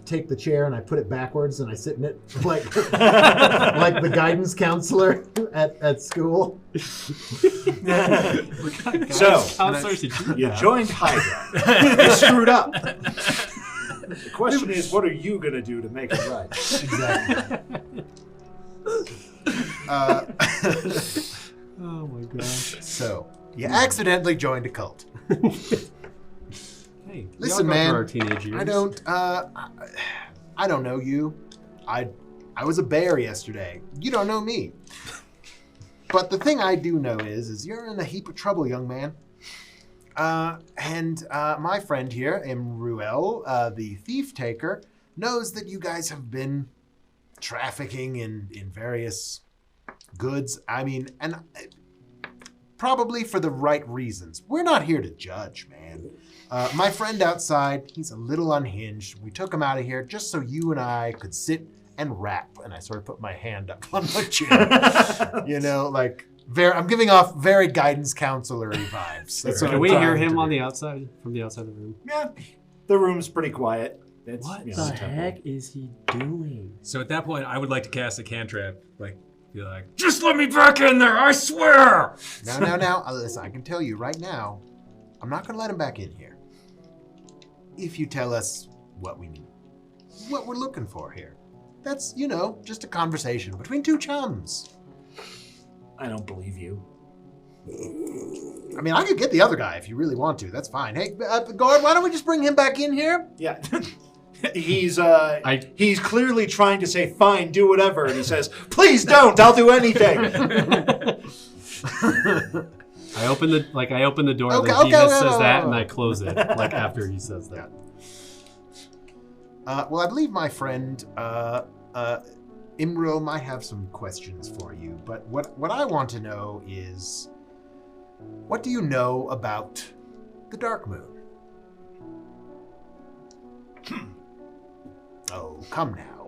take the chair and I put it backwards and I sit in it like like the guidance counselor at school. So Counselors, did you- you joined Hydra. You screwed up. The question is, what are you going to do to make it right? Exactly. Oh my gosh. So, you accidentally joined a cult. Hey, we Listen, all go through man, our teenage years. I don't know you. I was a bear yesterday. You don't know me. But the thing I do know is you're in a heap of trouble, young man. And my friend here, Imruel, the thief taker, knows that you guys have been trafficking in various goods. I mean, and probably for the right reasons. We're not here to judge, man. My friend outside, he's a little unhinged. We took him out of here just so you and I could sit and rap. And I sort of put my hand up on my chair. You know, like, I'm giving off very guidance counselor-y vibes. That's what Can I'm we trying hear to him do. on the outside, from the outside of the room? Yeah, the room's pretty quiet. It's, What you know, the it's temple. heck is he doing? So at that point, I would like to cast a cantrip, like, be like, just let me back in there, I swear! Now. Listen, I can tell you right now, I'm not going to let him back in here. If you tell us what we need, what we're looking for here. That's, you know, just a conversation between two chums. I don't believe you. I mean, I could get the other guy if you really want to. That's fine. Hey, Ghourd, why don't we just bring him back in here? Yeah. He's clearly trying to say, fine, do whatever. And he says, please don't, I'll do anything. I open the door, Okay, then he okay, says okay, that, okay. and I close it, like after he says that. Well, I believe my friend Imro might have some questions for you, but what I want to know is, what do you know about the Dark Moon? Oh, come now.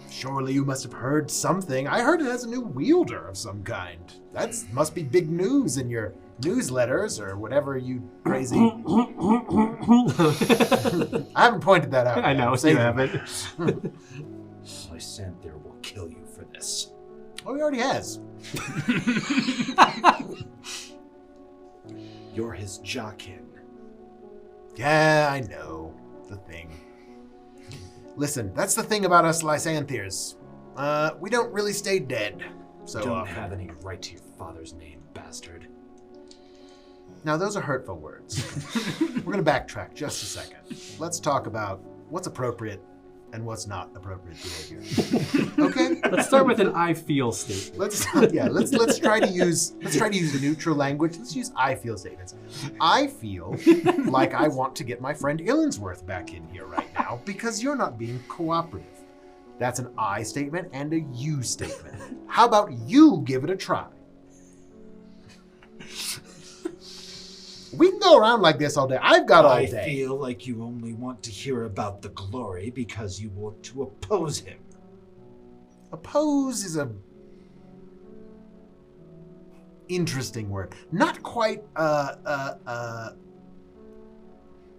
Surely you must have heard something. I heard it has a new wielder of some kind. That must be big news in your newsletters or whatever you crazy... I haven't pointed that out. I know, Save you it. haven't. My Santher will kill you for this. Oh, he already has. You're his Jaastien. Yeah, I know. The thing. Listen, that's the thing about us Lysanthirs. We don't really stay dead so Don't often. have any right to your father's name, bastard. Now, those are hurtful words. We're going to backtrack just a second. Let's talk about what's appropriate and what's not appropriate behavior. Okay? Let's start with an I feel statement. Let's try to use neutral language. Let's use I feel statements. I feel like I want to get my friend Illinsworth back in here right now because you're not being cooperative. That's an I statement and a you statement. How about you give it a try? We can go around like this all day. I've got all I day. feel like you only want to hear about the glory because you want to oppose him. Oppose is a interesting word. Not quite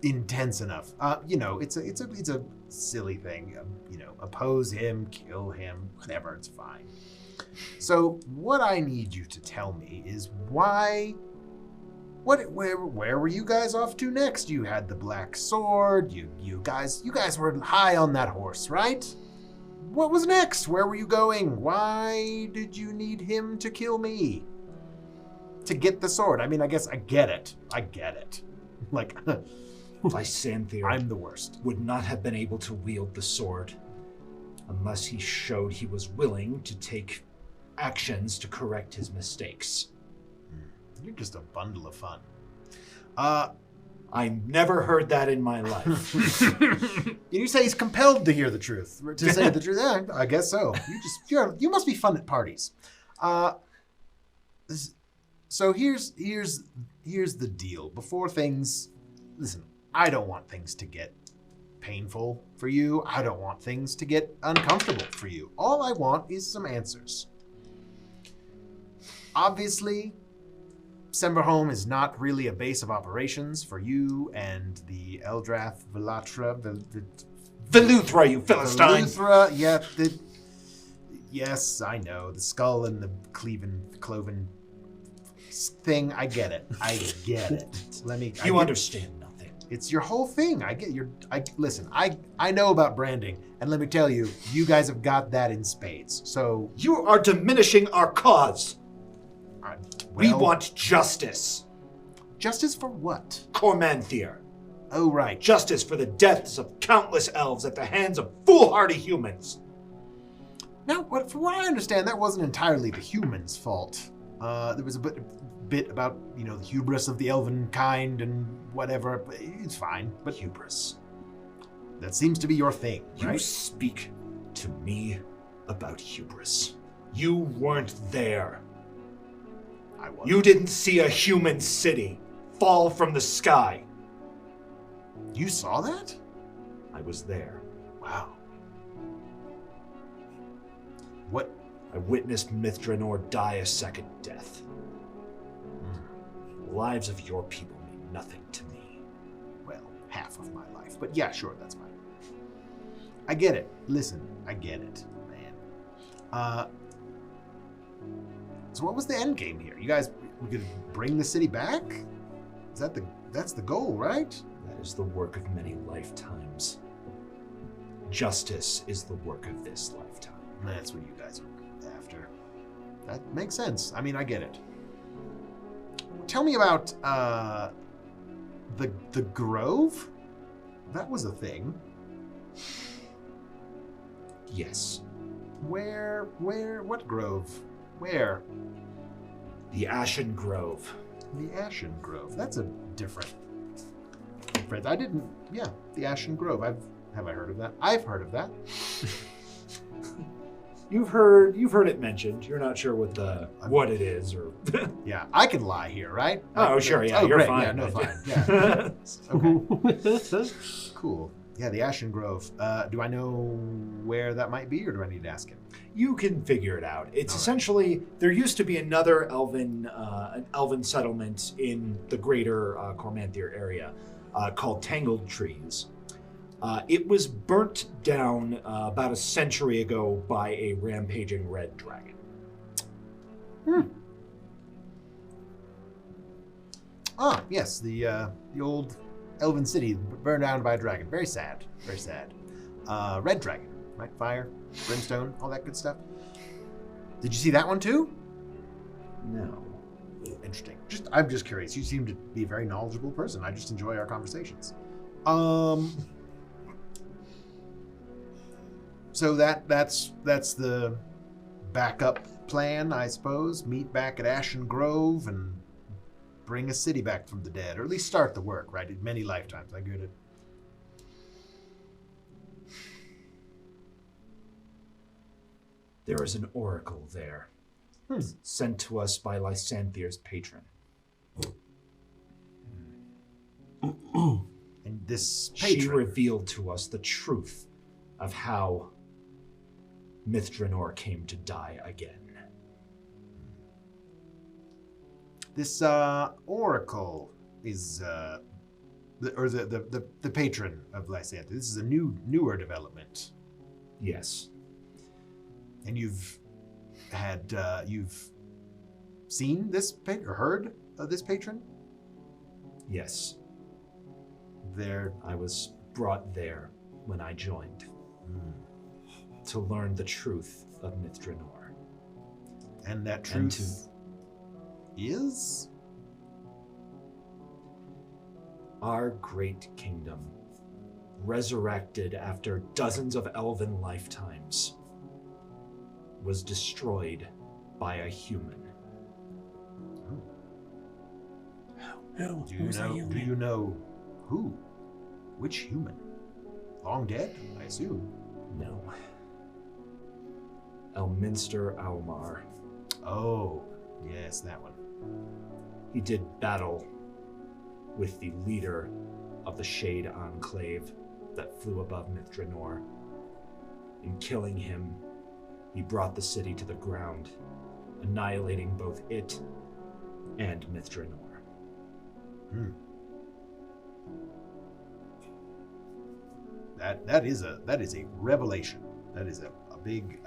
intense enough. It's a silly thing. Oppose him, kill him, whatever. It's fine. So what I need you to tell me is why. Where were you guys off to next? You had the black sword. You guys were high on that horse, right? What was next? Where were you going? Why did you need him to kill me? To get the sword. I mean, I guess I get it. Like, Lysanther I'm the worst. would not have been able to wield the sword unless he showed he was willing to take actions to correct his mistakes. You're just a bundle of fun. I never heard that in my life. You say he's compelled to hear the truth. To say the truth. Yeah, I guess so. You must be fun at parties. So here's the deal. Before things, listen, I don't want things to get painful for you. I don't want things to get uncomfortable for you. All I want is some answers. Obviously, Semberholm is not really a base of operations for you and the Eldrath Velatra. Veluthra, you Philistine! Veluthra, yeah. Yes, I know. The skull and the cloven thing. I get it. You understand nothing. It's your whole thing. Listen, I know about branding, and let me tell you, you guys have got that in spades. So You are diminishing our cause. We well, want justice. justice for what? Cormanthier. Oh, right. Justice for the deaths of countless elves at the hands of foolhardy humans. Now, from what I understand, that wasn't entirely the humans' fault. There was a bit about, the hubris of the elven kind and whatever. But it's fine. But Hubris. that seems to be your thing, You right? speak to me about hubris. You weren't there. I was. You didn't see a human city fall from the sky. You saw that? I was there. Wow. What? I witnessed Mithranor die a second death. The lives of your people mean nothing to me. Well, half of my life. But yeah, sure, that's fine. I get it. Listen, I get it, man. So what was the end game here? You guys, we could bring the city back? That's the goal, right? That is the work of many lifetimes. Justice is the work of this lifetime. That's what you guys are after. That makes sense. I mean, I get it. Tell me about the Grove? That was a thing. Yes. What Grove? Where? The Ashen Grove. The Ashen Grove. That's a different phrase. I didn't. Yeah, the Ashen Grove. Have I heard of that? I've heard of that. You've heard it mentioned. You're not sure what it is or. Yeah, I can lie here, right? Oh, sure. Yeah, you're great. fine. Yeah, no, fine. Yeah. Okay. Cool. Yeah, the Ashen Grove. Do I know where that might be, or do I need to ask him? You can figure it out. It's All right. essentially there used to be another an elven settlement in the greater Cormanthier area called Tangled Trees. It was burnt down about a century ago by a rampaging red dragon. Ah, yes, the old elven city burned down by a dragon. Very sad. Very sad. Red dragon, right? Fire, brimstone, all that good stuff. Did you see that one too? No. Interesting. I'm just curious. You seem to be a very knowledgeable person. I just enjoy our conversations. So that's the backup plan, I suppose. Meet back at Ashen Grove and bring a city back from the dead, or at least start the work, right? In many lifetimes. I get it. There is an oracle there, sent to us by Lysanthir's patron. And this patron... She revealed to us the truth of how Mithranor came to die again. This oracle is the patron of Lysanthir. This is a newer development. Yes. And you've seen this or heard of this patron? Yes. There, I was brought there when I joined to learn the truth of Mithranor. and that truth is our great kingdom, resurrected after dozens of elven lifetimes, was destroyed by a human. Who? Do Who's a human? you know who? Which human? Long dead, I assume. No. Elminster Almar. Oh, yes, that one. He did battle with the leader of the Shade Enclave that flew above Mithranor. In killing him, he brought the city to the ground, annihilating both it and Mithranor. That is a revelation. That is a big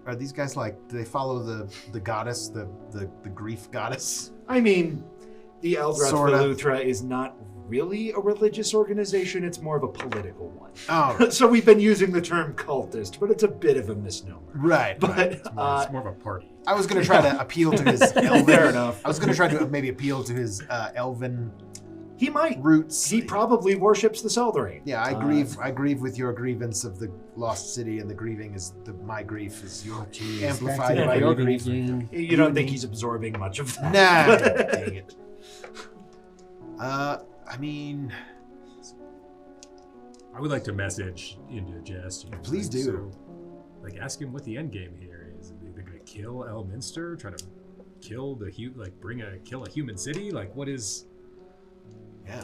are these guys like, do they follow the goddess, the grief goddess? I mean, the Eldrath Sorta. Feluthra is not really a religious organization, it's more of a political one. Oh, So we've been using the term cultist, but it's a bit of a misnomer. right. But It's more of a party. I was going to try to appeal to his elven. Fair enough. I was going to try to maybe appeal to his elven He might. roots. He probably worships the Seldrain. Yeah, I grieve with your grievance of the lost city, and the grieving is my grief is your amplified by your grief. You don't think he's absorbing much of that? Nah, dang it. I mean, I would like to message into Jaastien. Please do. So, ask him what the end game here is. Are they going to kill Elminster? Try to kill kill a human city? What is? yeah.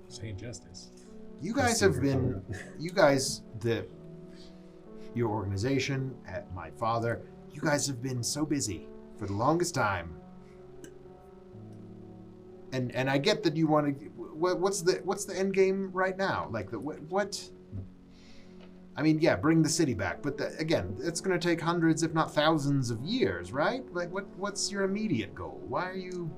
Saying justice. You guys have been, your organization, my father, you guys have been so busy for the longest time. And I get that you want to, what's the end game right now? What? I mean, yeah, bring the city back, but again, it's going to take hundreds, if not thousands of years, right? What's your immediate goal? Why are you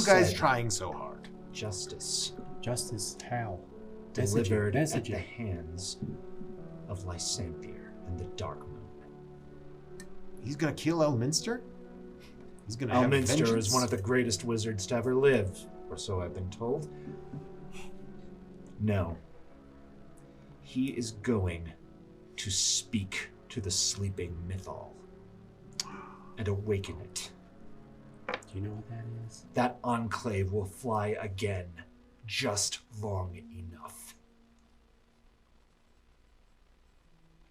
guys trying so hard? Justice Justice, how? delivered at Messaging. the hands of Lysanthir and the Dark Moon. He's going to kill Elminster? He's going to have Elminster vengeance? is one of the greatest wizards to ever live, or so I've been told. No. He is going to speak to the sleeping mythal and awaken it. Do you know what that is? That enclave will fly again, just long enough.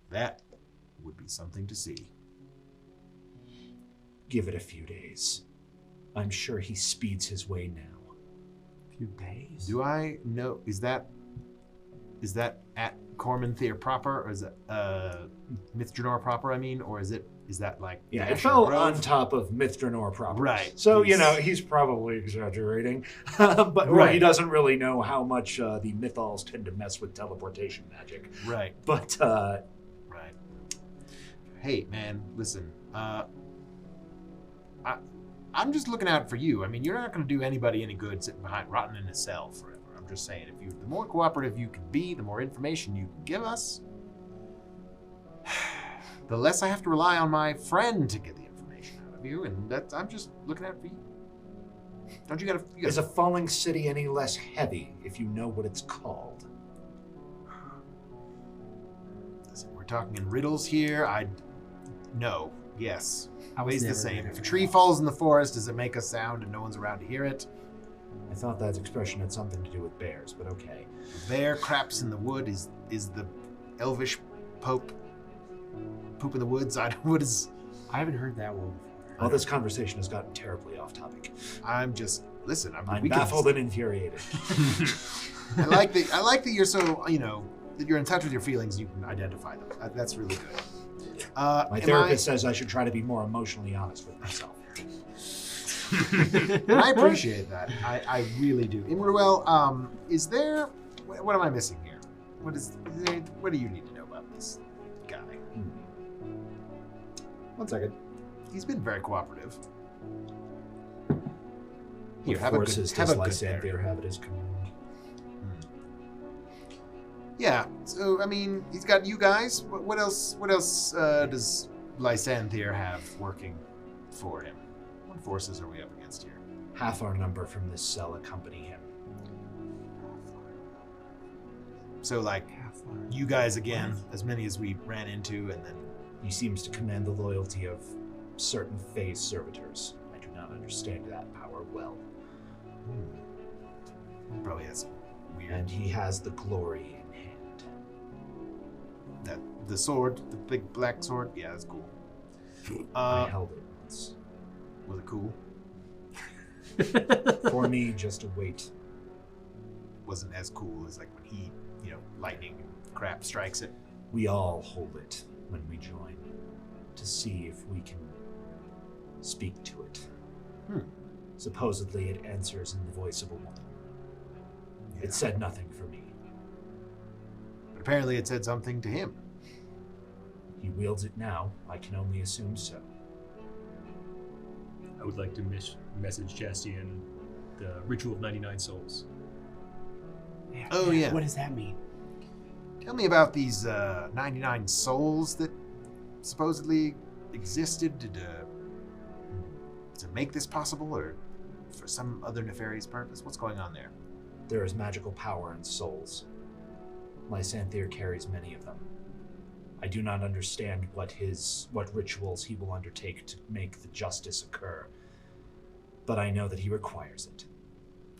That would be something to see. Give it a few days. I'm sure he speeds his way now. A few days? Do I know? Is that at Cormanthier proper, or is it Mithranor proper? I mean, or is that like? Yeah, the it Ashen fell Grove? on top of Mithranor proper. Right. So, He's- he's probably exaggerating. But well, Right. he doesn't really know how much the mythals tend to mess with teleportation magic. Right. But, Right. Hey, man, listen. I'm just looking out for you. I mean, you're not going to do anybody any good sitting behind, rotting in a cell forever. I'm just saying, the more cooperative you can be, the more information you can give us, the less I have to rely on my friend to get the information out of you. And I'm just looking out for you. Don't you gotta? is a falling city any less heavy if you know what it's called? Listen, we're talking in riddles here. No. Yes. Always the never same. there. If a tree falls in the forest, does it make a sound and no one's around to hear it? I thought that expression had something to do with bears, but okay. Bear craps in the wood is the elvish pope poop in the woods. I haven't heard that one before. Well, this conversation has gotten terribly off topic. I'm just listen. I'm baffled and infuriated. I like that you're so that you're in touch with your feelings. You can identify them. That's really good. My therapist says I should try to be more emotionally honest with myself. And I appreciate that. I really do. Imruel, is there? What am I missing here? What do you need to know about this guy? 1 second. He's been very cooperative. What have a good forces have does a good Lysander berry. have at his command? Yeah. So I mean, he's got you guys. What else? What else does Lysander have working for him? What forces are we up against here? Half our number from this cell accompany him. So like, you guys again, as many as we ran into, and then He seems to command the loyalty of certain Fey servitors. I do not understand that power well. probably has some weird. And he has the glory in hand. That the sword, the big black sword. Yeah, that's cool. I held it once. Was it cool? For me, just a weight. Wasn't as cool as like when he, lightning crap strikes it. We all hold it when we join to see if we can speak to it. Supposedly it answers in the voice of a woman. Yeah. It said nothing for me. But apparently it said something to him. He wields it now. I can only assume so. I would like to message Jaastien the Ritual of 99 Souls. Oh, yeah. What does that mean? Tell me about these 99 souls that supposedly existed to make this possible, or for some other nefarious purpose. What's going on there? There is magical power in souls. Lysander carries many of them. I do not understand what rituals he will undertake to make the justice occur, but I know that he requires it.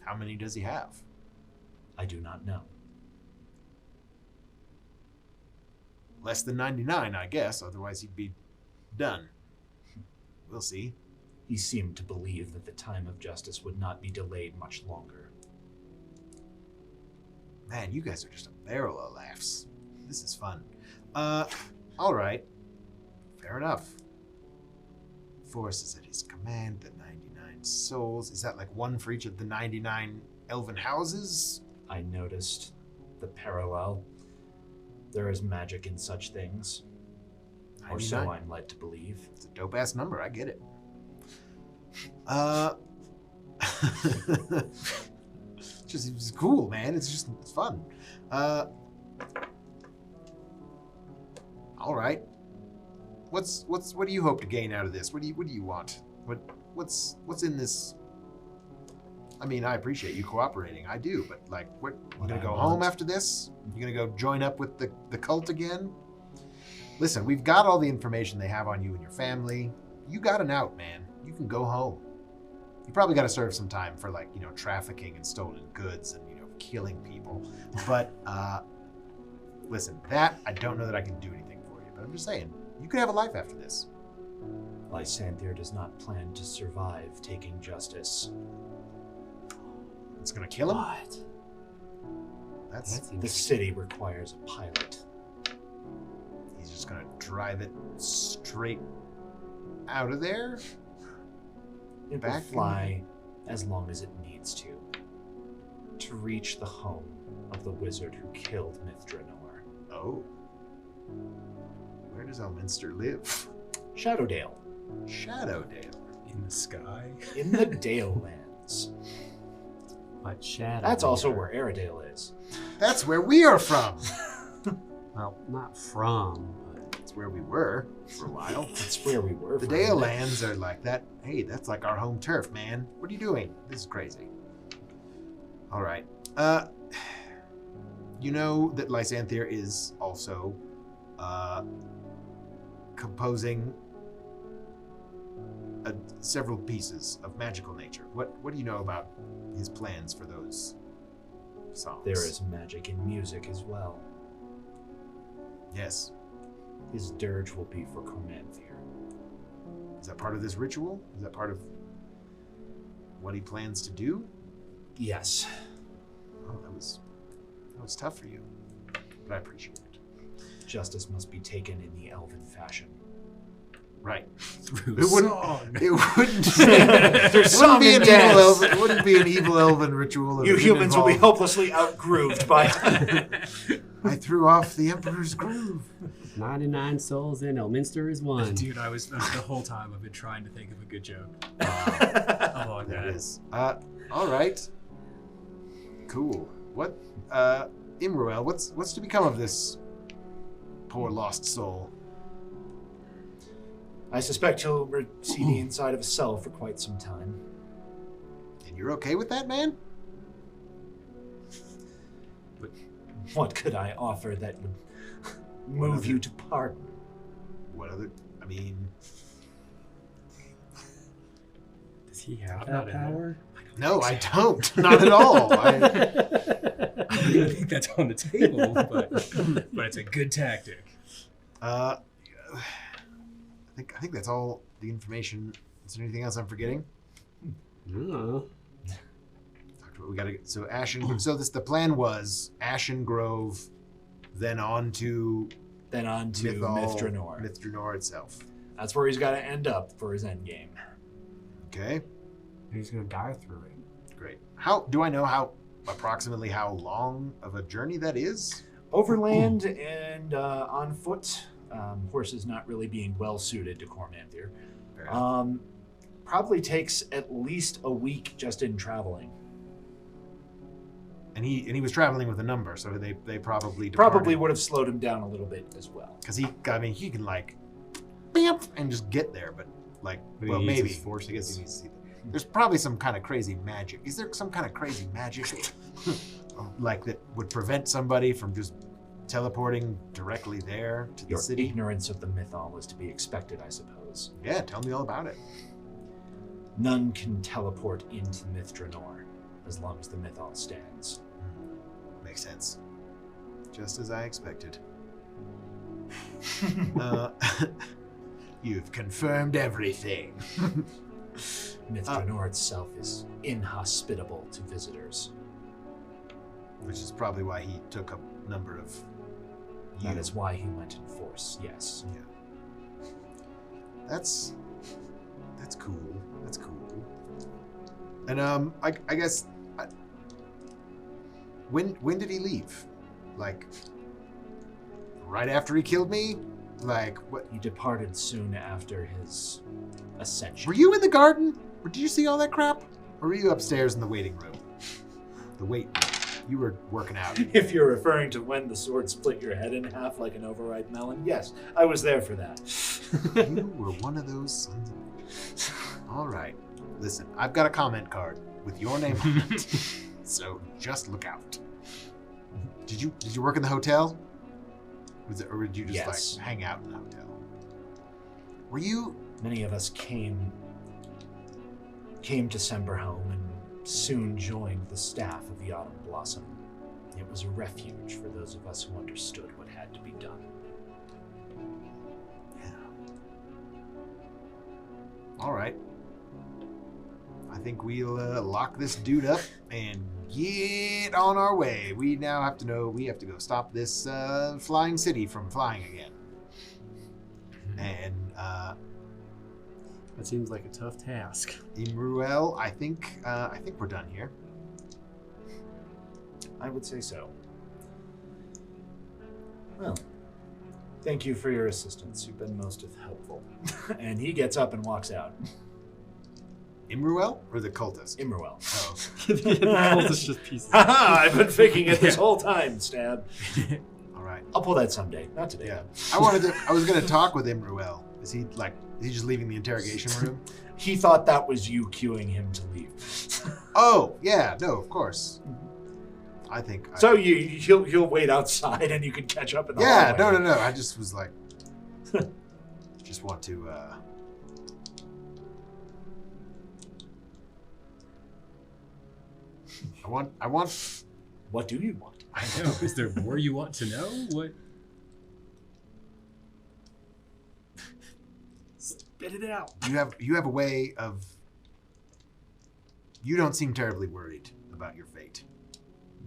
How many does he have? I do not know. Less than 99, I guess. Otherwise, he'd be done. We'll see. He seemed to believe that the time of justice would not be delayed much longer. Man, you guys are just a barrel of laughs. This is fun. All right. Fair enough. Forces at his command, the 99 souls. Is that like one for each of the 99 elven houses? I noticed the parallel. There is magic in such things. Or so 99. I'm led to believe. It's a dope-ass number. I get it. It's cool, man. It's fun. All right. What do you hope to gain out of this? What do you want? What's in this I mean, I appreciate you cooperating. I do, but like, what? You gonna I go want. home after this? You gonna go join up with the cult again? Listen, we've got all the information they have on you and your family. You got an out, man. You can go home. You probably got to serve some time for like, trafficking and stolen goods and, killing people. But listen, that I don't know that I can do anything for you. But I'm just saying, you could have a life after this. Lysanther does not plan to survive taking justice. It's gonna kill him. What? That's The city requires a pilot. he's just gonna drive it straight out of there. It will Back fly as long as it needs to reach the home of the wizard who killed Mithranor. Oh. Where does Elminster live? Shadowdale, Shadowdale. In the sky. in the Dalelands. But Shadow. That's also where Airedale is. That's where we are from. Well, not from, but That's where we were for a while. That's where we were. The for a minute. Dalelands are like that. Hey, that's like our home turf, man. What are you doing? This is crazy. All right. You know that Lysanther is also composing several pieces of magical nature. What do you know about his plans for those songs? There is magic in music as well. Yes. His dirge will be for Cormanthier. Is that part of this ritual? Is that part of what he plans to do? Yes. Oh, that was tough for you, but I appreciate it. Justice must be taken in the elven fashion. Right. Through It wouldn't. song. It wouldn't. There's it song wouldn't be and an evil dance. elven. It wouldn't be an evil elven ritual. if You it didn't humans will be involve- hopelessly outgrooved by. I threw off the Emperor's groove. 99 souls in Elminster is one. Dude, I was the whole time I've been trying to think of a good joke. Along There that. it is. All right. Cool. What, Imruel? What's to become of this poor lost soul? I suspect he'll see the inside of a cell for quite some time. And you're okay with that, man? What could I offer that would move you to pardon? What other? I mean, Does he have I'm not that in there. power? no, I don't. Not at all. I think that's on the table, but it's a good tactic. I think that's all the information. Is there anything else I'm forgetting? No. We gotta get, so Ashen. So the plan was Ashen Grove, then on to Then on to Mithranor. Mithranor itself. That's where he's got to end up for his end game. Okay, He's going to die through it. great. How do I know approximately how long of a journey that is? Overland and on foot. Horses not really being well suited to Cormanthier. Fair enough. Probably takes at least a week just in traveling. And he was traveling with a number, so they probably Probably would have slowed him down a little bit as well. because he can like, bamf, and just get there, but like, But he well, needs maybe his forces. I guess he needs to see that. There's probably some kind of crazy magic. Is there some kind of crazy magic, like that would prevent somebody from just teleporting directly there to the Your city? ignorance of the mythol is to be expected, I suppose. Yeah, tell me all about it. None can teleport into Mithranor as long as the mythol stands. Makes sense. Just as I expected. You've confirmed everything. Mithranor itself is inhospitable to visitors. Which is probably why he took a number of That is why he went in force, yes. Yeah. That's cool. That's cool. And I guess when did he leave? Like right after he killed me? Like what? He departed soon after his ascension. Were you in the garden? Or did you see all that crap? Or were you upstairs in the waiting room? The wait room. You were working out. If you're referring to when the sword split your head in half like an overripe melon, yes, I was there for that. You were one of those sons of... All right. Listen, I've got a comment card with your name on it, so just look out. Did you work in the hotel? Or did you just like hang out in the hotel? Were you? Many of us came to Semberhome and soon joined the staff of the Autumn Blossom. It was a refuge for those of us who understood what had to be done. Yeah. All right. I think we'll lock this dude up and get on our way. We now have to go stop this flying city from flying again. And that seems like a tough task. Imruel, I think we're done here. I would say so. Well, thank you for your assistance. You've been most helpful. And he gets up and walks out. Imruel or the cultist? Imruel. Oh. The cultist just pieces. I've been faking it this whole time, Stab. All right. I'll pull that someday. Not today. Yeah. I was gonna talk with Imruel. Is he just leaving the interrogation room? He thought that was you cueing him to leave. Oh, yeah, no, of course. I think so he'll wait outside and you can catch up in the hallway. hallway. No. I just was like just want to I want What do you want? I know. Is there more you want to know? What? Spit it out. you have a way of. You don't seem terribly worried about your fate.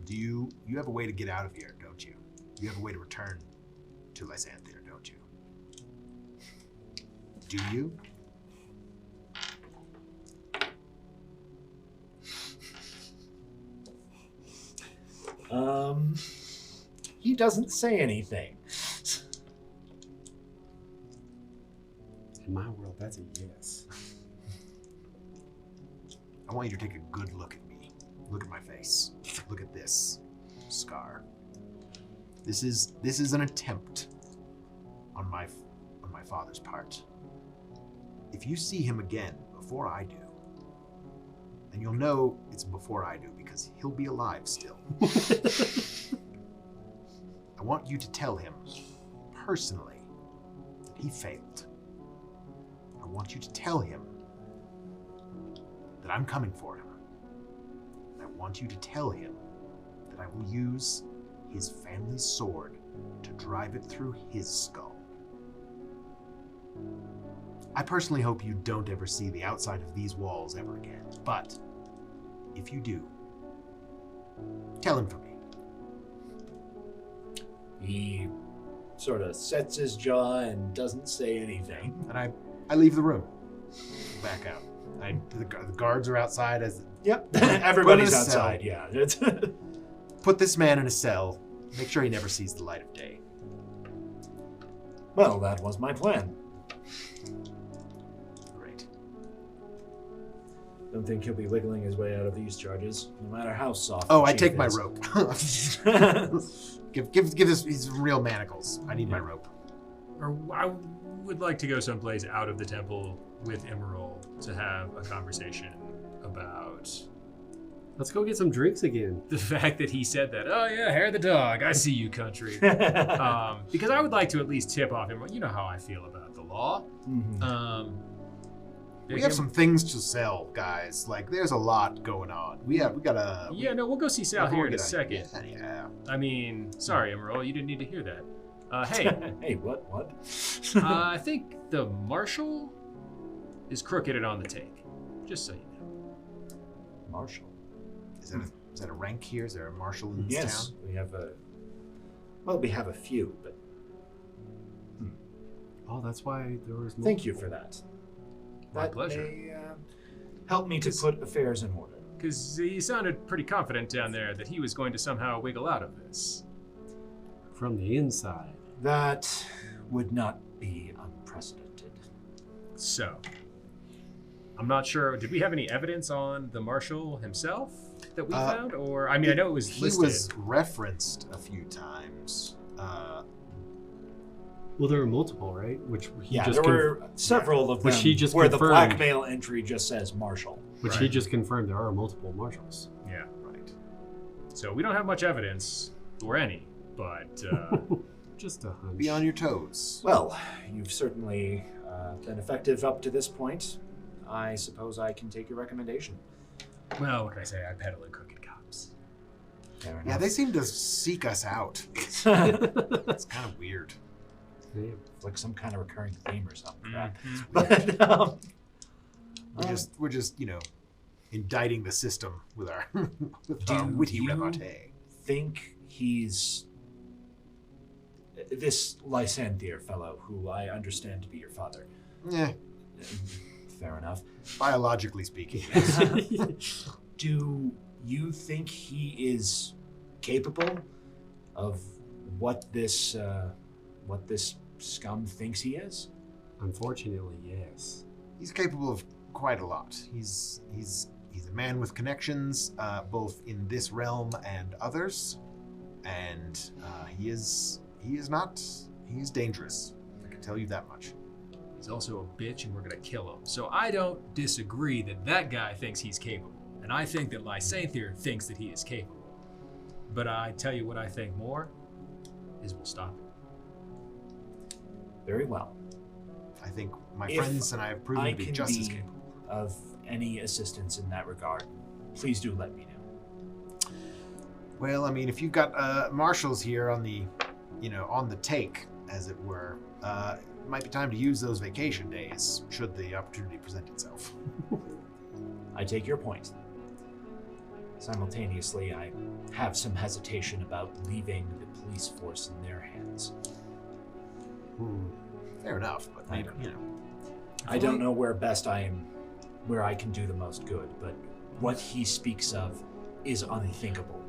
You have a way to get out of here, don't you? You have a way to return to Lysanthir, don't you? Do you? He doesn't say anything. In my world, that's a yes. I want you to take a good look at me. Look at my face. Look at this scar. This is an attempt on my father's part. If you see him again before I do, then you'll know it's before I do because he'll be alive still. I want you to tell him personally that he failed. I want you to tell him that I'm coming for him. I want you to tell him that I will use his family's sword to drive it through his skull. I personally hope you don't ever see the outside of these walls ever again, but if you do, tell him for me. He sort of sets his jaw and doesn't say anything. And I leave the room. Back out. The guards are outside as... Yep, everybody's Put him in a outside, cell. yeah. Put this man in a cell. Make sure he never sees the light of day. Well, that was my plan. Great. Don't think he'll be wiggling his way out of these charges, no matter how soft. Oh, the I chief take my is. rope. give this these real manacles. I need my rope. Or I would like to go someplace out of the temple with Emerald to have a conversation about Let's go get some drinks again. the fact that he said that. Oh yeah, hair the dog. I see you, country. Because I would like to at least tip off him. You know how I feel about the law. Mhm. We have some things to sell, guys. Like, there's a lot going on. We gotta. Yeah, no, we'll go see Sal here in a second. Yeah. I mean, sorry, Emerald, you didn't need to hear that. Hey, Hey, what? I think the marshal is crooked and on the take. Just so you know. Marshal. Is that a rank here? Is there a marshal in this Yes, town? we have a few, but Oh, that's why there was. thank you for that. My That pleasure. may help me to put affairs in order. Because he sounded pretty confident down there that he was going to somehow wiggle out of this. From the inside. That would not be unprecedented. So, I'm not sure. Did we have any evidence on the marshal himself that we found? Or, I mean, I know it was He listed. was referenced a few times. Well, there were multiple, right? Which he Yeah, just there were several of them Which he just where the confirmed. blackmail entry just says Marshall. Which he just confirmed there are multiple marshals. Yeah, right. So we don't have much evidence, or any, but Just a hunch. Be on your toes. Well, you've certainly been effective up to this point. I suppose I can take your recommendation. well, what can I say? I peddle in crooked cops. Fair enough. Yeah, they seem to seek us out. It's kind of weird. Yeah. It's like some kind of recurring theme or something. Right? Mhm. But We're just indicting the system with our with Do our witty you- repartee. think he's this Lysanthier fellow, who I understand to be your father. Yeah, Fair enough. biologically speaking. Do you think he is capable of what this scum thinks he is? Unfortunately, yes. He's capable of quite a lot. He's a man with connections, both in this realm and others, and he is dangerous. I can tell you that much. He's also a bitch, and we're gonna kill him. So I don't disagree that guy thinks he's capable, and I think that Lysanthier thinks that he is capable. But I tell you what I think more is we'll stop him. Very well. I think my If friends and I have proven I to be can just as be capable. of any assistance in that regard, please do let me know. Well, I mean, if you've got marshals here on the, on the take, as it were, it might be time to use those vacation days, should the opportunity present itself. I take your point. Simultaneously, I have some hesitation about leaving the police force in their hands. Fair enough, but maybe, I don't know where I can do the most good, but what he speaks of is unthinkable.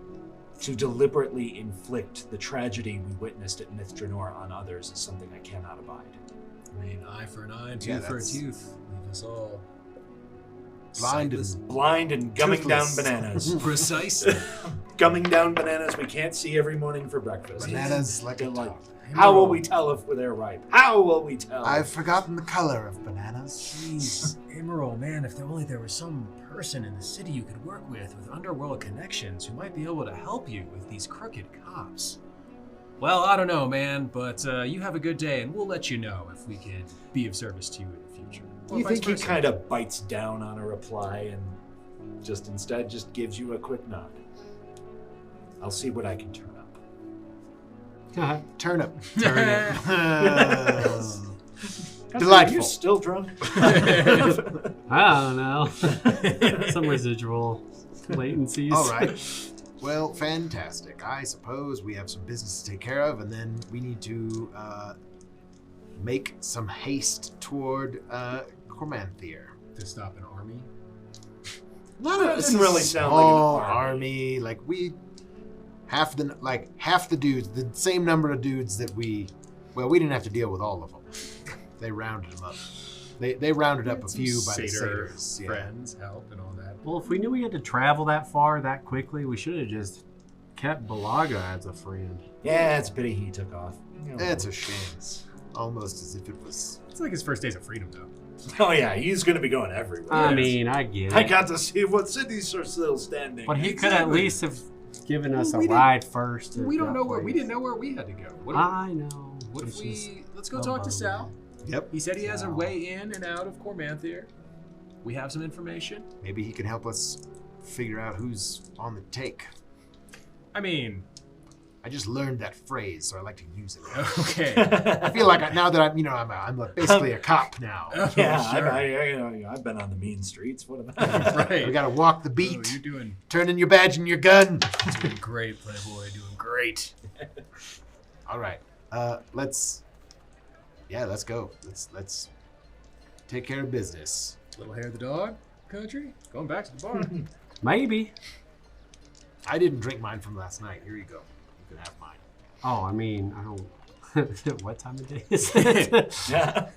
To deliberately inflict the tragedy we witnessed at Mithranor on others is something I cannot abide. I mean, eye for an eye and Yeah, tooth for a that's- tooth. Leave us all blind sightless. and Blind and gumming Toothless. down bananas. Precisely. Gumming down bananas we can't see every morning for breakfast. bananas like a Like, dog. how will we tell if they're ripe? How will we tell? I've forgotten the color of bananas. Jeez, Emerald, man, if there was some person in the city you could work with underworld connections who might be able to help you with these crooked cops. Well, I don't know, man, but you have a good day, and we'll let you know if we can be of service to you in the future. Or You vice think he versa. kind of bites down on a reply and instead gives you a quick nod? I'll see what I can turn up. Turnip. Are Delightful. you still drunk? I don't know. Some residual latencies. All right. Well, fantastic. I suppose we have some business to take care of, and then we need to make some haste toward Cormanthier. To stop an army? That didn't really sound small like an army. army. Like half the dudes, the same number of dudes that we didn't have to deal with all of them. They rounded them up. They rounded up a few by the Satyr satyrs. Yeah. friends, help, and all that. Well, if we knew we had to travel that far that quickly, we should have just kept Balaga as a friend. Yeah, it's a pity he took off. It's a shame. Almost as if it was. It's like his first days of freedom, though. Oh yeah, he's gonna be going everywhere. I mean, I get I it. got to see what cities are still standing. But he could at least have given us Well, a we ride first. We don't know where we didn't know where we had to go. What if, I know. what if It's just- let's go talk to Sal. Yep. He said he has a way in and out of Cormanthier. We have some information. Maybe he can help us figure out who's on the take. I mean, I just learned that phrase, so I like to use it. okay. I feel like now that I'm basically a cop now. Yeah, Sure. I've been on the mean streets. What about? Right. We gotta walk the Oh, beat, you're doing turn in your badge and your gun. great, Playboy. Doing great. All right, let's go. Let's take care of business. Little hair of the dog country. Going back to the bar. Maybe. I didn't drink mine from last night. Here you go. You can have mine. Oh, I mean, I don't. What time of day is it? Yeah.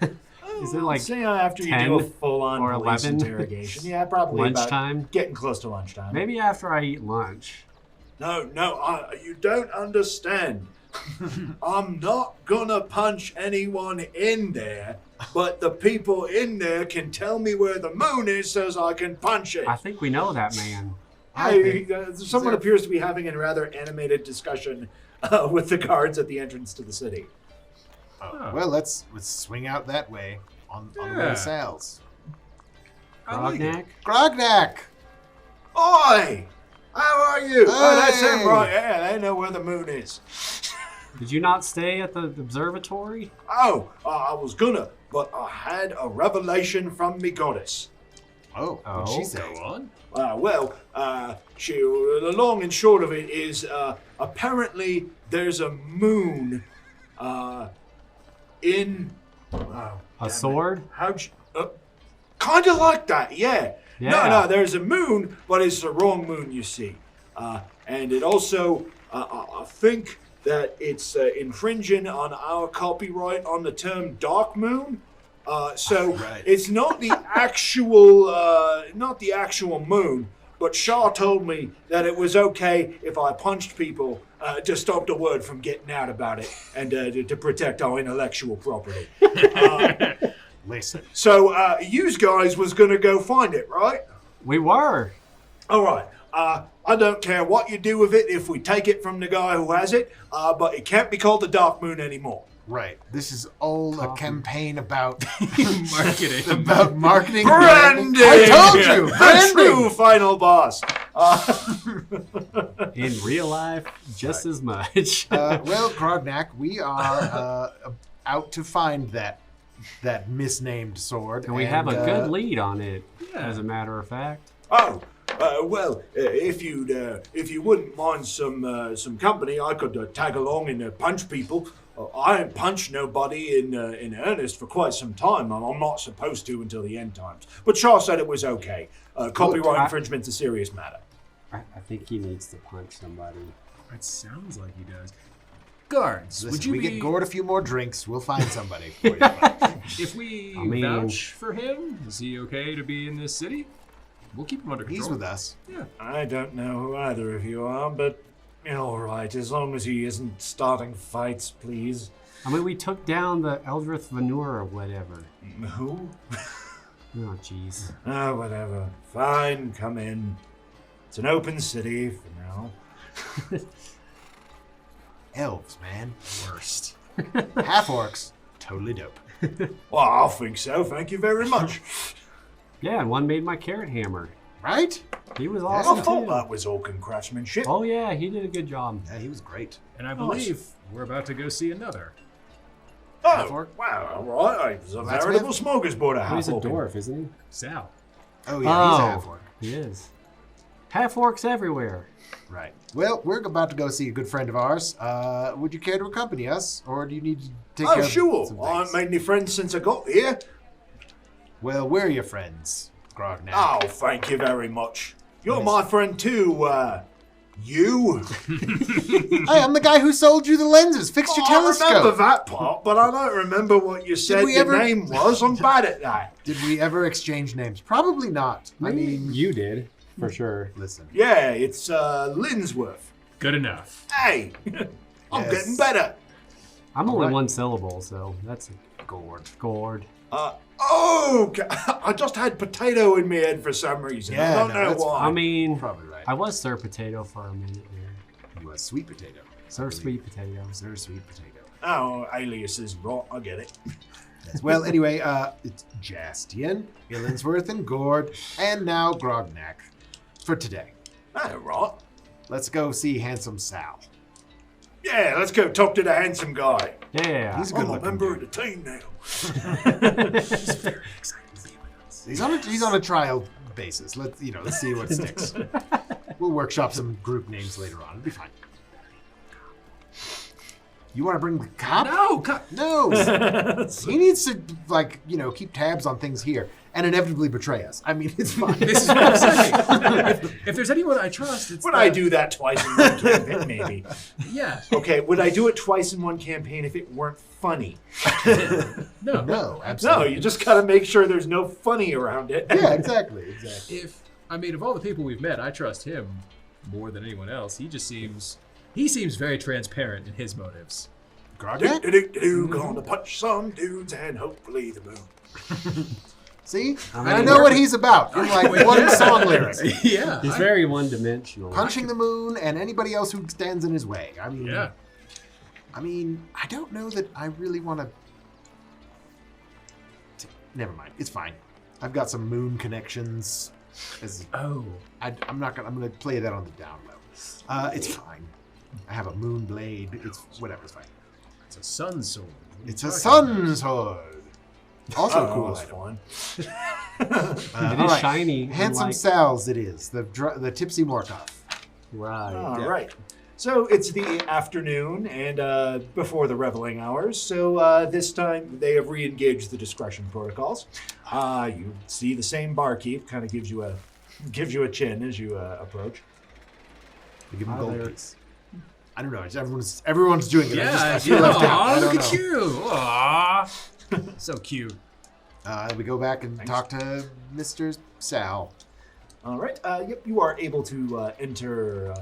Is it like Say after you 10 do a full-on or police 11? interrogation? Yeah, probably lunchtime? about getting close to lunchtime. Maybe after I eat lunch. No, you don't understand. I'm not gonna punch anyone in there, but the people in there can tell me where the moon is so I can punch it. I think we know that man. Someone appears to be having a rather animated discussion with the guards at the entrance to the city. Oh, well, let's swing out that way on the way to Sal's. Grognak? Grognak! Oi! How are you? Oh, that's Hey! him, right? Yeah, they know where the moon is. Did you not stay at the observatory? Oh, I was gonna, but I had a revelation from me goddess. Oh, what'd she say? Go on. The long and short of it is, apparently there's a moon, in... A sword? How'd you... kind of like that, yeah. Yeah. No, there's a moon, but it's the wrong moon, you see. And it also, I think that it's infringing on our copyright on the term dark moon. So Right. it's not the actual moon, but Shaw told me that it was okay if I punched people to stop the word from getting out about it and to protect our intellectual property. Listen. So you guys was going to go find it, right? We were. All right. I don't care what you do with it if we take it from the guy who has it, but it can't be called the Dark Moon anymore. Right. This is all a campaign about Marketing. about marketing. Branding! I told you! The Branding! true final boss. In real life, just as much. Well, Grognak, we are out to find that misnamed sword. and we have a good lead on it, as a matter of fact. Oh, well, if you wouldn't mind some company, I could tag along and punch people. I ain't punched nobody in earnest for quite some time. I'm not supposed to until the end times. But Shaw said it was okay. Copyright infringement's a serious matter. I think he needs to punch somebody. It sounds like he does. Guards, Listen, would you we be... get Ghourd a few more drinks, we'll find somebody for you. If we I mean- vouch for him, is he okay to be in this city? We'll keep him under control. He's with us. Yeah. I don't know who either of you are, but all right, as long as he isn't starting fights, please. I mean, we took down the Eldrith Vanur or whatever. Who? Oh, jeez. Whatever. Fine, come in. It's an open city for now. Elves, man. Worst. Half orcs. Totally dope. Well, I think so. Thank you very much. Yeah, and one made my carrot hammer. Right? He was I awesome, thought too. that was orc craftsmanship. Oh, yeah, he did a good job. Yeah, he was great. And I believe we're about to go see another. Oh, wow, all right. It's a That's veritable smorgasbord of He's a half-orc. dwarf, isn't he? Sal. Oh, yeah, he's a half Oh, orc. he is. Half orcs everywhere. Right. Well, we're about to go see a good friend of ours. Would you care to accompany us, or do you need to take care Oh, of sure. some I things? haven't made any friends since I got here. Well, we're your friends, Grognak. Oh, thank you very much. You're my friend too, you? Hey, I'm the guy who sold you the lenses. Fixed your I remember telescope. that part, but I don't remember what you said we your ever- name was. I'm bad at that. Did we ever exchange names? Probably not. I mean, you did, for sure. listen. Yeah, it's Illinsworth. Good enough. Hey, I'm Yes. getting better. I'm only Alright. one syllable, so that's a Ghourd. Ghourd. I just had potato in my head for some reason. Yeah, I don't no, know that's why. I mean, Probably right. I was Sir Potato for a minute there. You a sweet potato. Sir Sweet Potato. Sir Sweet Potato. Oh, aliases, right, I get it. Yes. Well, anyway, it's Jaastien, Illinsworth, and Ghourd, and now Grognak for today. Oh, right. Let's go see handsome Sal. Yeah, let's go talk to the handsome guy. Yeah. He's a I'm good a looking member of dude. the team now. He's on a trial basis. Let's see what sticks. We'll workshop some group names later on. It'll be fine. You want to bring the cop? No, No. He needs to keep tabs on things here and inevitably betray us. I mean, it's fine. this is what I'm saying. If there's anyone I trust, it's Would I do that twice in one campaign? Maybe. Yeah. Okay, would I do it twice in one campaign if it weren't funny? No. No, No, absolutely. you just gotta make sure there's no funny around it. Yeah, exactly. Of all the people we've met, I trust him more than anyone else. He just seems He seems very transparent in his motives. Grognak? Gonna punch some dudes and hopefully the moon. See? I I mean, know what he's about. I'm like one song lyric. Yeah. He's very one-dimensional. Punching the moon and anybody else who stands in his way. I mean, Yeah. I don't know that I really want to. Never mind. It's fine. I've got some moon connections. Oh. I'm gonna play that on the down low. It's fine. I have a moon blade. It's whatever. It's fine. It's a sun sword. It's a sun sword. Also a cool that's item. fun. It is shiny. Handsome like, Sal's it is. The tipsy Morkov. Right. All right. So it's the afternoon and before the reveling hours. So this time they have re-engaged the discretion protocols. You see the same barkeep kind of gives you a chin as you approach. We give him Hi gold there. piece. I don't know. Everyone's doing it. I feel Yeah. left out. I Aw, don't look at know. you. Aw. So cute. We go back and talk to Mr. Sal. All right. Yep. You are able to enter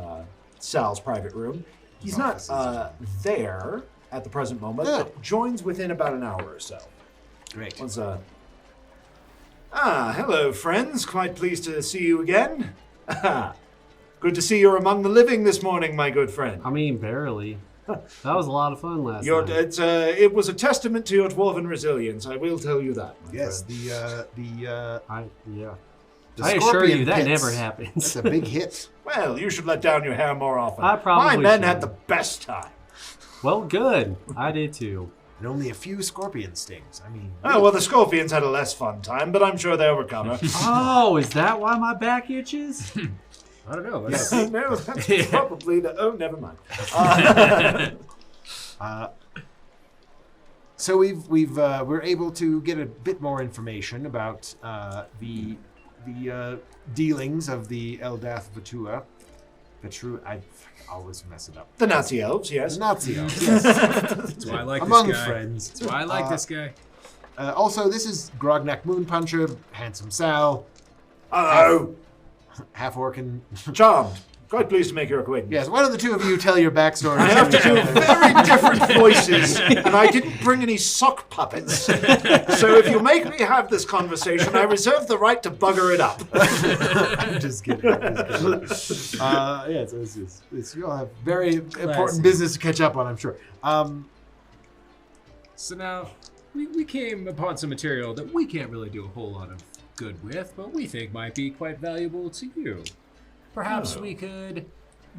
Sal's private room. He's His not office is- there at the present moment, No. but joins within about an hour or so. Great. Once, hello, friends. Quite pleased to see you again. Good to see you're among the living this morning, my good friend. I mean, barely. That was a lot of fun last Your, night. it was a testament to your dwarven resilience, I will tell you that. my Yes, friend. Yeah. the I assure scorpion you that pits. never That's happens. a big hit. Well, you should let down your hair more often. I probably My men should. had the best time. Well, good. I did too. And only a few scorpion stings. I mean, Oh, well, the scorpions had a less fun time, but I'm sure they'll recover. Oh, is that why my back itches? I don't know. That's, No, that's probably the... Oh, never mind. so we're able to get a bit more information about the dealings of the Eldath Vatua. I always mess it up. The Nazi elves, yes. Nazi elves, yes. that's why I like Among this guy. friends. That's why I like this guy. Also, this is Grognak Moonpuncher, Handsome Sal, Hello. half orc and Charmed. Quite pleased to make your acquaintance. yes. Why don't the two of you tell your backstory? I have to do very different voices, and I didn't bring any sock puppets. So if you make me have this conversation, I reserve the right to bugger it up. I'm just kidding. Yeah, so it's you'll have very important business to catch up on, I'm sure. So now, we came upon some material that we can't really do a whole lot of good with, but we think might be quite valuable to you. Perhaps we could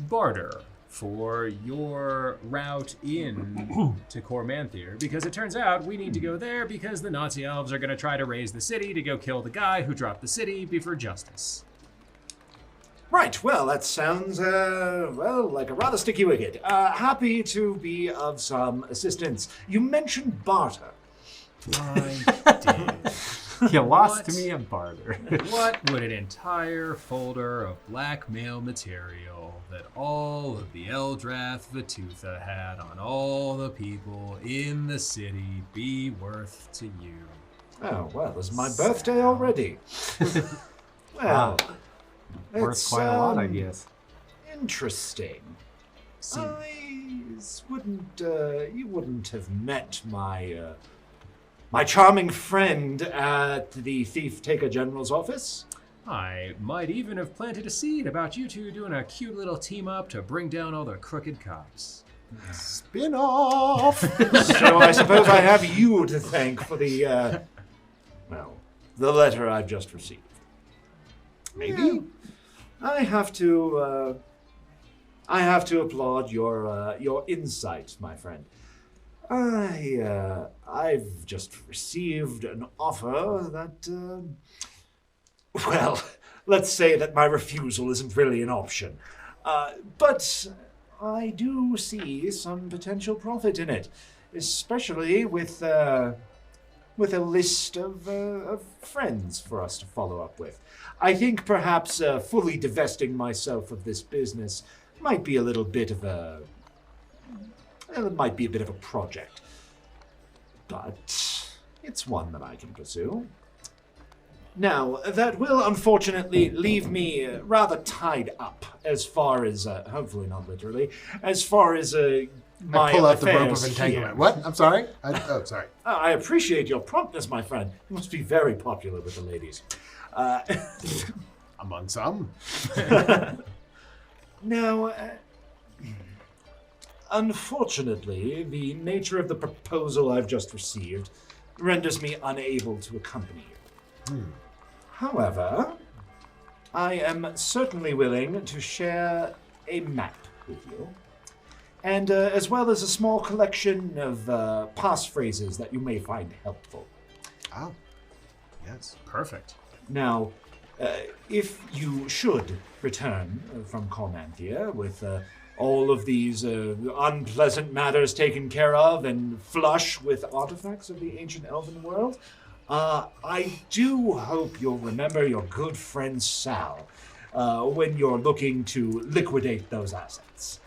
barter for your route in to Cormanthier, because it turns out we need to go there because the Nazi elves are going to try to raise the city to go kill the guy who dropped the city before justice. Right, well, that sounds, like a rather sticky wicket. Happy to be of some assistance. You mentioned barter. I did. You lost What? to me a barter. What would an entire folder of blackmail material that all of the Eldrath Vatutha had on all the people in the city be worth to you? Oh, well, it's my birthday already. Well, Worth it's, quite a lot, I guess. Interesting. See, You wouldn't have met my charming friend at the Thief-Taker General's office? I might even have planted a seed about you two doing a cute little team up to bring down all the crooked cops. Spin off. So I suppose I have you to thank for the letter I've just received. Maybe. I have to applaud your insight, my friend. I've just received an offer that, let's say that my refusal isn't really an option. But I do see some potential profit in it, especially with a list of friends for us to follow up with. I think perhaps fully divesting myself of this business might be a little bit of a... It might be a bit of a project, but it's one that I can pursue. Now, that will unfortunately leave me rather tied up as far as, hopefully not literally, as far as my I pull out the rope affairs of entanglement. here. What? I'm sorry? Sorry. I appreciate your promptness, my friend. You must be very popular with the ladies. Among some. Now, unfortunately, the nature of the proposal I've just received renders me unable to accompany you. However, I am certainly willing to share a map with you, and as well as a small collection of passphrases that you may find helpful. Oh. Yes. Perfect. Now, if you should return from Cormanthia with all of these unpleasant matters taken care of and flush with artifacts of the ancient elven world, I do hope you'll remember your good friend Sal when you're looking to liquidate those assets.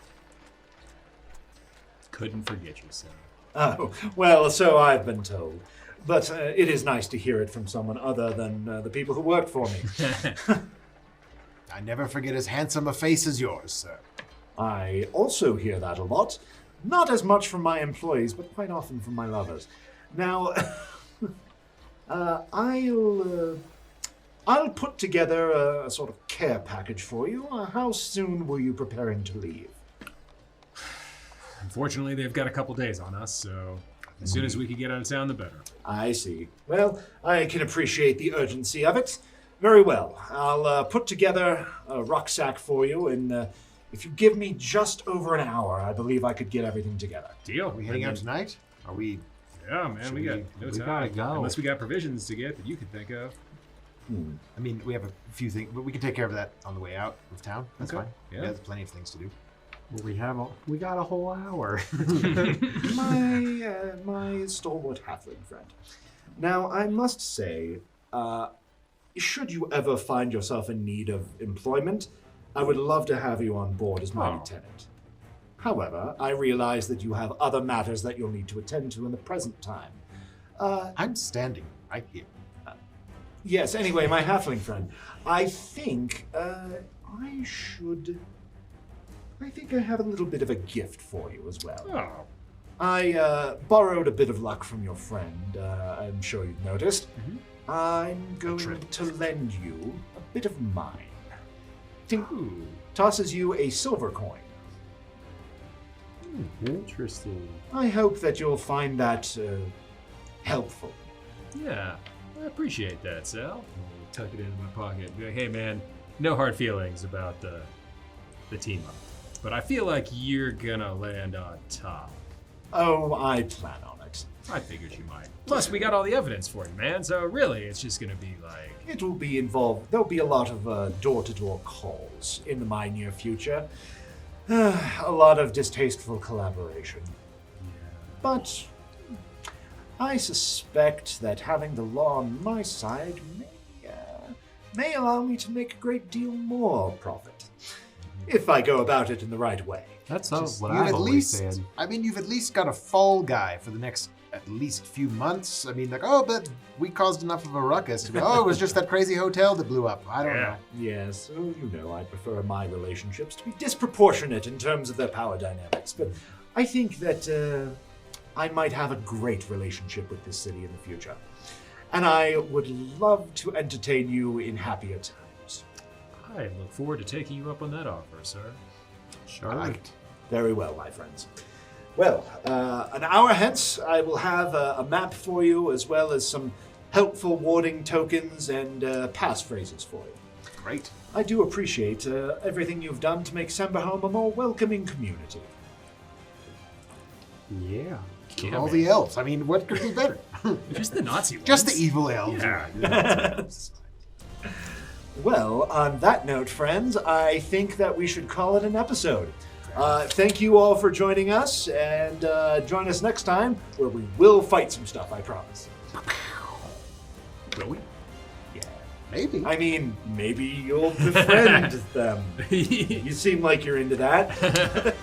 Couldn't forget you, sir. Oh, well, so I've been told. But it is nice to hear it from someone other than the people who worked for me. I never forget as handsome a face as yours, sir. I also hear that a lot. Not as much from my employees, but quite often from my lovers. Now, I'll put together a sort of care package for you. How soon were you preparing to leave? Unfortunately, they've got a couple days on us, so as soon as we can get out of town, the better. I see. Well, I can appreciate the urgency of it. Very well. I'll put together a rucksack for you, and if you give me just over an hour, I believe I could get everything together. Deal. Are we heading out tonight? Are we... Yeah, man, we got no we time. gotta go. Unless we got provisions to get that you could think of. I mean, we have a few things, but we can take care of that on the way out of town. That's Okay. fine. Yeah. There's plenty of things to do. Well, we got a whole hour. My stalwart halfling friend. Now, I must say, should you ever find yourself in need of employment, I would love to have you on board as my lieutenant. However, I realize that you have other matters that you'll need to attend to in the present time. I'm standing right here. Yes, anyway, my halfling friend, I think I have a little bit of a gift for you as well. Oh. I borrowed a bit of luck from your friend, I'm sure you've noticed. I'm going to lend you a bit of mine. Tink tosses you a silver coin. Interesting. I hope that you'll find that helpful. Yeah, I appreciate that, Sal. I'll tuck it into my pocket and be like, hey, man, no hard feelings about the team up. But I feel like you're gonna land on top. Oh, I plan on it. I figured you might. Plus, we got all the evidence for you, man. So really, it's just gonna be like... It will be involved. There'll be a lot of door-to-door calls in my near future. A lot of distasteful collaboration. But I suspect that having the law on my side may allow me to make a great deal more profit. If I go about it in the right way. That's what You've I've at always least, said. I mean, you've at least got a fall guy for the next at least few months. I mean, like, oh, but we caused enough of a ruckus to go, oh, it was just that crazy hotel that blew up. I don't know. Yes, you know I prefer my relationships to be disproportionate in terms of their power dynamics, but I think that I might have a great relationship with this city in the future. And I would love to entertain you in happier times. I look forward to taking you up on that offer, sir. Sure. Very well, my friends. Well, an hour hence, I will have a map for you, as well as some helpful warding tokens and passphrases for you. Great. I do appreciate everything you've done to make Semberholm a more welcoming community. Yeah. Yeah, All man. the elves. I mean, what could be better? Just the Nazi ones. Just the evil elves. Yeah. Well, on that note, friends, I think that we should call it an episode. Thank you all for joining us, and join us next time, where we will fight some stuff, I promise. Will we? Yeah. Maybe. I mean, maybe you'll befriend them. You seem like you're into that.